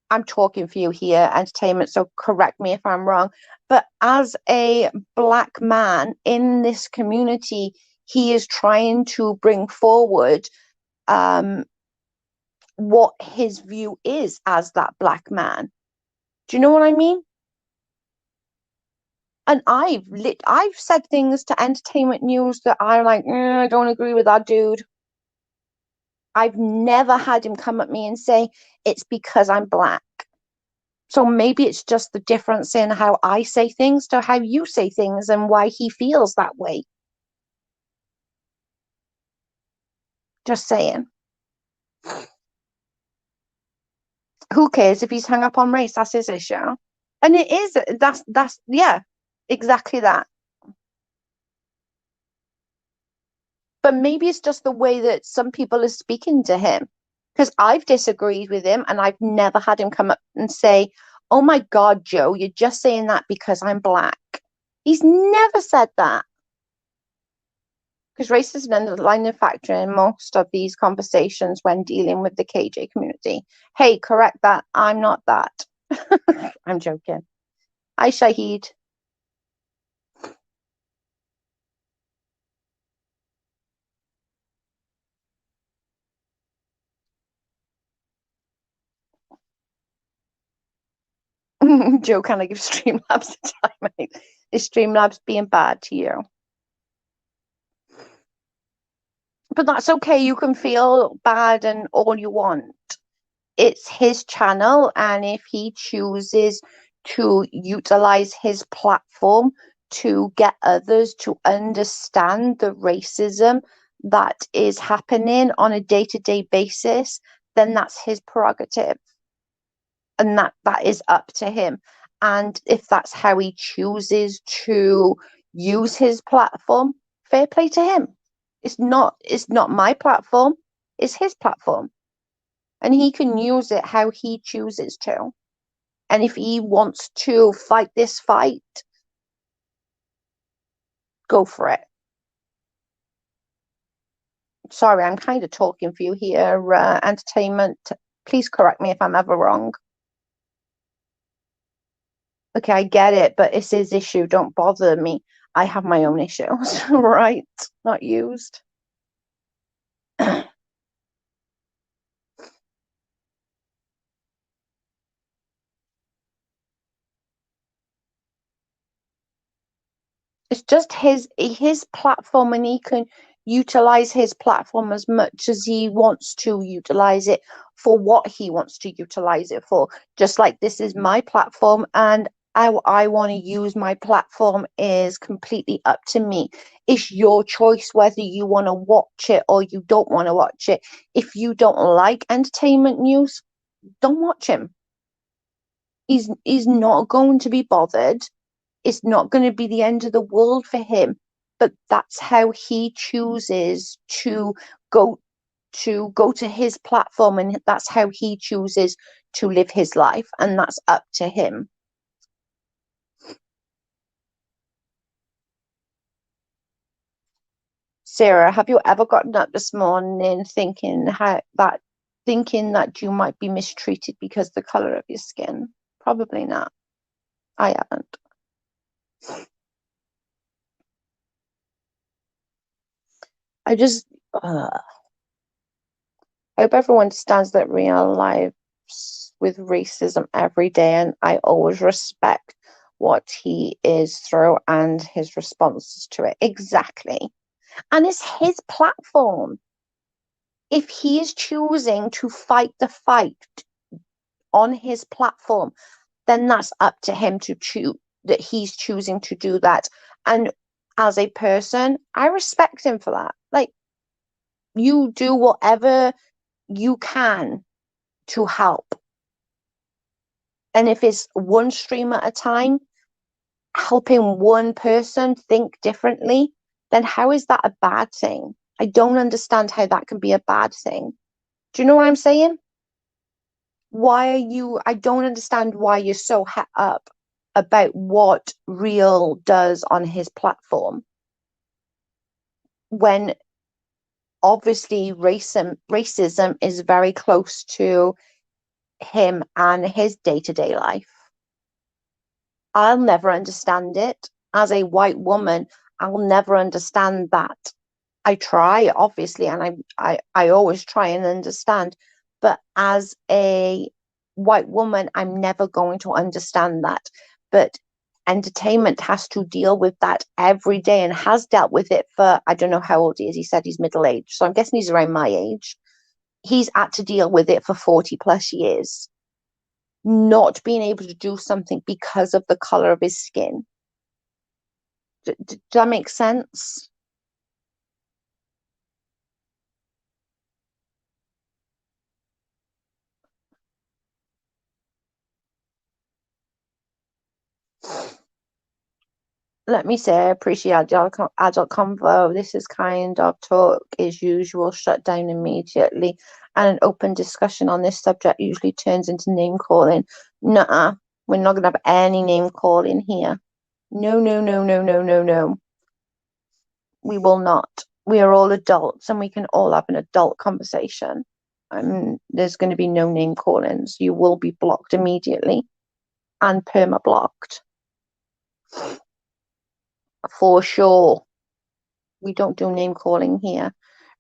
I'm talking for you here, entertainment, so correct me if I'm wrong, but as a black man in this community, he is trying to bring forward what his view is as that black man. Do you know what I mean? And I've said things to Entertainment News that I'm like, I don't agree with that dude. I've never had him come at me and say it's because I'm black. So maybe it's just the difference in how I say things to how you say things and why he feels that way. Just saying. Who cares if he's hung up on race? That's his issue. And it is, that's, yeah, exactly that. But maybe it's just the way that some people are speaking to him. Because I've disagreed with him and I've never had him come up and say, oh my God, Joe, you're just saying that because I'm black. He's never said that. Because race is an underlying factor in most of these conversations when dealing with the KJ community. Hey, correct that. I'm not that. I'm joking. Hi, Shahid. Joe, can I give Streamlabs a time? Is Streamlabs being bad to you? But that's okay. You can feel bad and all you want. It's his channel, and if he chooses to utilize his platform to get others to understand the racism that is happening on a day-to-day basis, then that's his prerogative. And that is up to him. And if that's how he chooses to use his platform, fair play to him. It's not my platform, it's his platform. And he can use it how he chooses to. And if he wants to fight this fight, go for it. Sorry, I'm kind of talking for you here, Entertainment. Please correct me if I'm ever wrong. Okay, I get it, but it's his issue. Don't bother me. I have my own issues, right? Not used. It's just his platform, and he can utilize his platform as much as he wants to utilize it for what he wants to utilize it for. Just like this is my platform, and I want to use my platform is completely up to me. It's your choice whether you want to watch it or you don't want to watch it. If you don't like Entertainment News, don't watch him. He's not going to be bothered. It's not going to be the end of the world for him, but that's how he chooses go go to his platform, and that's how he chooses to live his life, and that's up to him. Sarah, have you ever gotten up this morning thinking that you might be mistreated because the color of your skin? Probably not. I haven't. I just hope everyone understands that real lives with racism every day, and I always respect what he is through and his responses to it. Exactly. And it's his platform. If he is choosing to fight the fight on his platform, then that's up to him to choose that he's choosing to do that. And as a person, I respect him for that. Like, you do whatever you can to help. And if it's one stream at a time, helping one person think differently, then how is that a bad thing? I don't understand how that can be a bad thing. Do you know what I'm saying? I don't understand why you're so het up about what Real does on his platform when obviously racism is very close to him and his day-to-day life. I'll never understand it. As a white woman, I'll never understand that. I try, obviously, and I always try and understand, But as a white woman, I'm never going to understand that. But entertainment has to deal with that every day and has dealt with it for, I don't know how old he is. He said he's middle aged. So I'm guessing he's around my age. He's had to deal with it for 40 plus years, not being able to do something because of the color of his skin. Does that make sense? Let me say, I appreciate adult convo. This is kind of talk is usual, shut down immediately. And an open discussion on this subject usually turns into name calling. Nuh-uh, we're not going to have any name calling here. No, no, no, no, no, no, no. We will not. We are all adults and we can all have an adult conversation. There's going to be no name callings. You will be blocked immediately and perma blocked for sure. We don't do name calling here.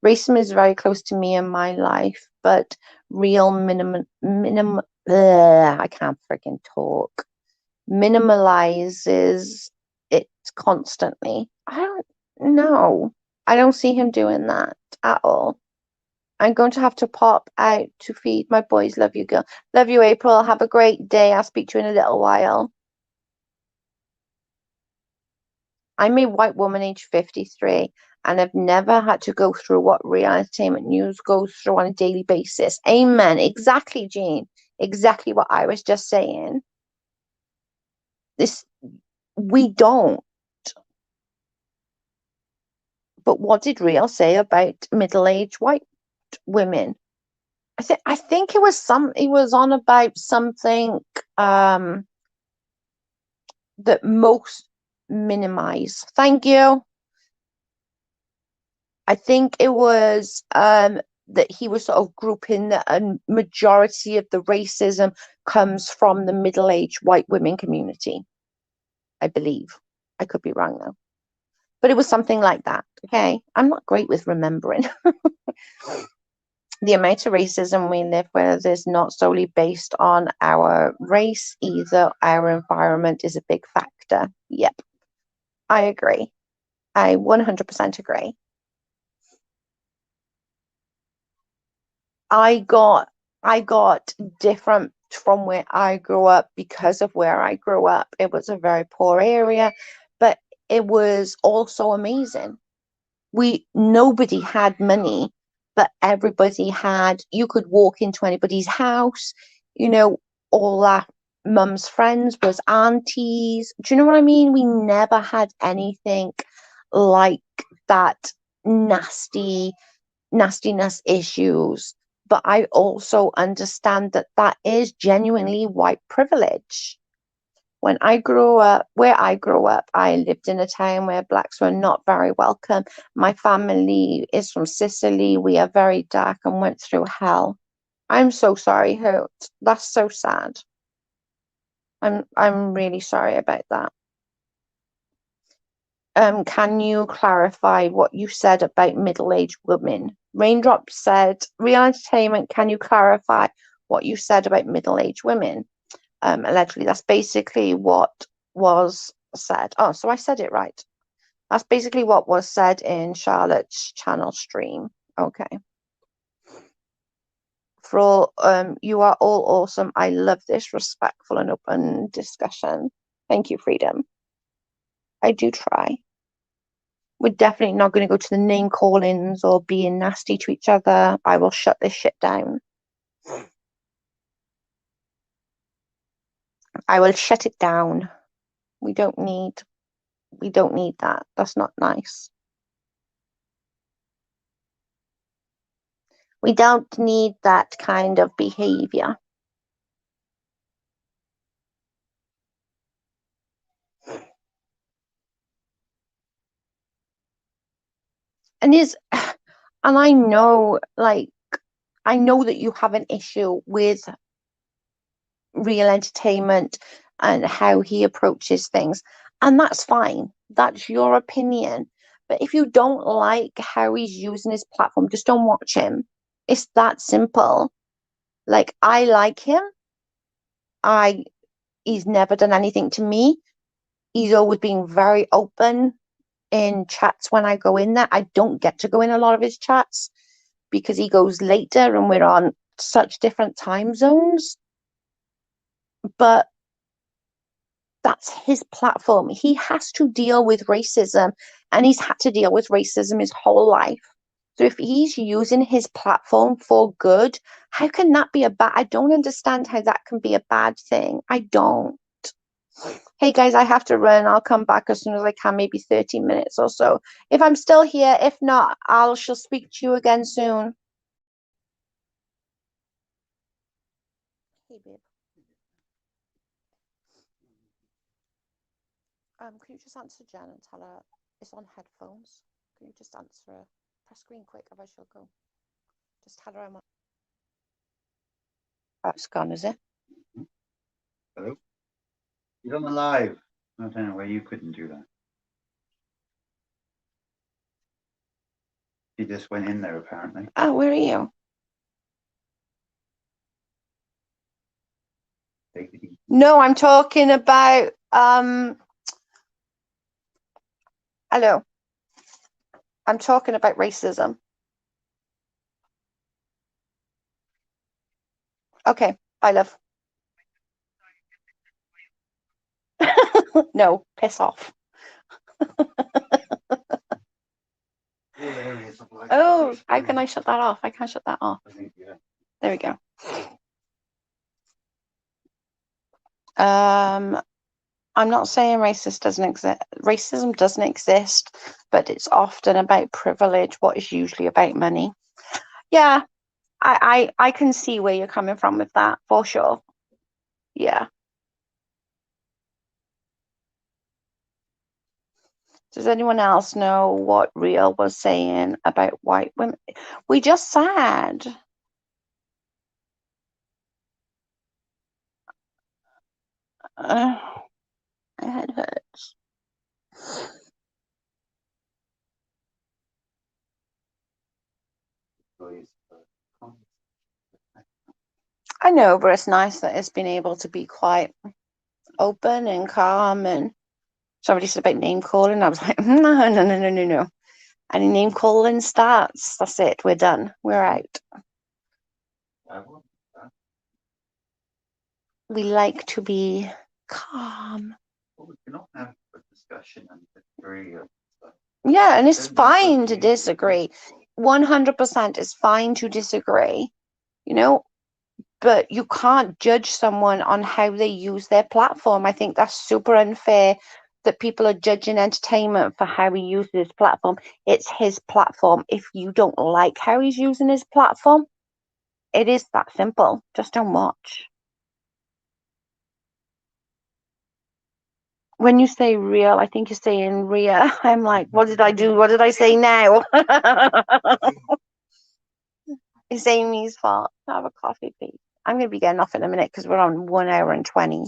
Racism is very close to me in my life, but real I can't freaking talk. Minimalizes it constantly. I don't know. I don't see him doing that at all. I'm going to have to pop out to feed my boys. Love you, girl. Love you, April. Have a great day. I'll speak to you in a little while. I'm a white woman, age 53, and I've never had to go through what real entertainment news goes through on a daily basis. Amen. Exactly, Jean. Exactly what I was just saying. This we don't. But what did Real say about middle-aged white women? I think it was he was on about something that most minimize. Thank you. I think it was that he was sort of grouping that a majority of the racism comes from the middle-aged white women community, I believe. I could be wrong though. But it was something like that. Okay. I'm not great with remembering. The amount of racism we live with is not solely based on our race either. Our environment is a big factor. Yep. I agree. I 100% agree. I got different from where I grew up because of where I grew up. It was a very poor area, but it was also amazing. Nobody had money, but everybody had, you could walk into anybody's house, you know, all our mum's friends was aunties. Do you know what I mean? We never had anything like that nastiness issues. But I also understand that that is genuinely white privilege. When I grew up, where I grew up, I lived in a town where blacks were not very welcome. My family is from Sicily. We are very dark and went through hell. I'm so sorry, Hoot. That's so sad. I'm really sorry about that. Can you clarify what you said about middle-aged women? Raindrop said, Real Entertainment, can you clarify what you said about middle-aged women? Allegedly, that's basically what was said. Oh, so I said it right. That's basically what was said in Charlotte's channel stream. Okay. For all, you are all awesome. I love this respectful and open discussion. Thank you, Freedom. I do try. We're definitely not going to go to the name callings or being nasty to each other. I will shut this shit down. I will shut it down. We don't need that. That's not nice. We don't need that kind of behavior. And I know, like, I know that you have an issue with Real Entertainment and how he approaches things, and that's fine. That's your opinion. But if you don't like how he's using his platform, just don't watch him. It's that simple. Like, I like him. He's never done anything to me. He's always been very open in chats when I go in there. I don't get to go in a lot of his chats because he goes later and we're on such different time zones. But that's his platform. He has to deal with racism, and he's had to deal with racism his whole life. So if he's using his platform for good, how can that be a bad? I don't understand how that can be a bad thing. I don't. Hey guys, I have to run. I'll come back as soon as I can, maybe 30 minutes or so. If I'm still here, if not, shall speak to you again soon. Hey babe. Can you just answer Jen and tell her it's on headphones? Can you just answer her? Press screen quick, otherwise she'll go. Just tell her I'm on. Oh, it's gone, is it? Hello? You're on the live. I don't know why you couldn't do that. You just went in there, apparently. Oh, where are you? No, I'm talking about hello. I'm talking about racism. Okay, bye, love. No, piss off. Oh, how can I shut that off? I can't shut that off. There we go. I'm not saying racism doesn't exist, but it's often about privilege, what is usually about money. Yeah, I can see where you're coming from with that, for sure. Yeah. Does anyone else know what Real was saying about white women? We just said. My head hurts. I know, but it's nice that it's been able to be quite open and calm. And somebody said about name calling. I was like, no. Any name calling starts, that's it. We're done. We're out. We like to be calm. Well, we cannot have a discussion and disagree. Yeah, and it's fine to disagree. 100% is fine to disagree, you know, but you can't judge someone on how they use their platform. I think that's super unfair that people are judging entertainment for how he uses his platform. It's his platform. If you don't like how he's using his platform, it is that simple. Just don't watch. When you say real, I think you're saying Ria. I'm like, what did I do? What did I say now? It's Amy's fault. Have a coffee, please. I'm going to be getting off in a minute because we're on 1 hour and 20.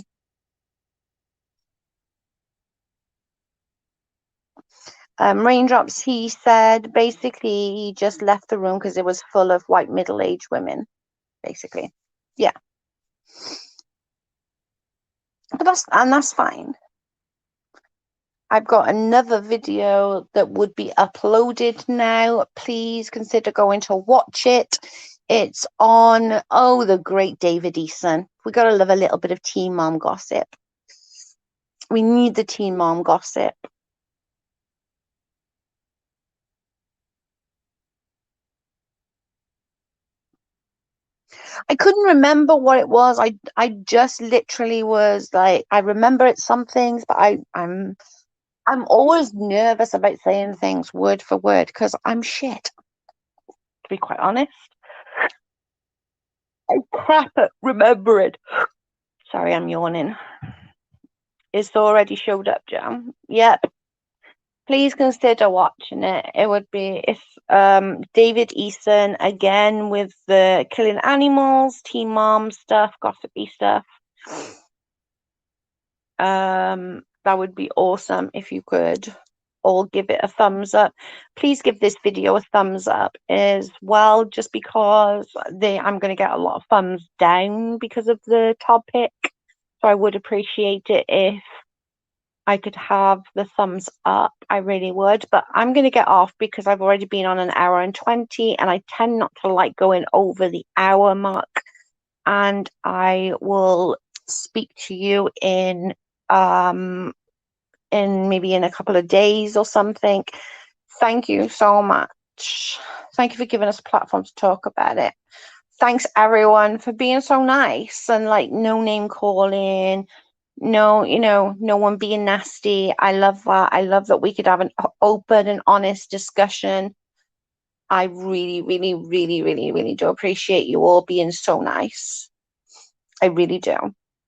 Raindrops, he said, basically, he just left the room because it was full of white middle-aged women, basically. Yeah. But that's fine. I've got another video that would be uploaded now. Please consider going to watch it. It's on, the great David Eason. We got to love a little bit of Teen Mom gossip. We need the Teen Mom gossip. I couldn't remember what it was. I just literally was like, I remember it some things, but I'm always nervous about saying things word for word because I'm shit, to be quite honest. I'm crap at remembering. Sorry, I'm yawning. It's already showed up, Jam. Yep. Please consider watching it. It's David Eason again with the killing animals, Teen Mom stuff, gossipy stuff. That would be awesome if you could. all give it a thumbs up. Please give this video a thumbs up as well, just because I'm going to get a lot of thumbs down because of the topic. So I would appreciate it if I could have the thumbs up. I really would. But I'm going to get off because I've already been on an hour and 20, and I tend not to like going over the hour mark. And I will speak to you in maybe in a couple of days or something. Thank you so much. Thank you for giving us a platform to talk about it. Thanks everyone for being so nice and like no name calling, no, no one being nasty. I love that. I love that we could have an open and honest discussion. I really, really, really, really, really do appreciate you all being so nice. I really do.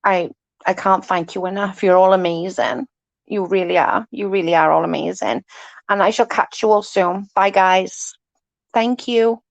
I I can't thank you enough. You're all amazing. You really are. You really are all amazing. And I shall catch you all soon. Bye, guys. Thank you.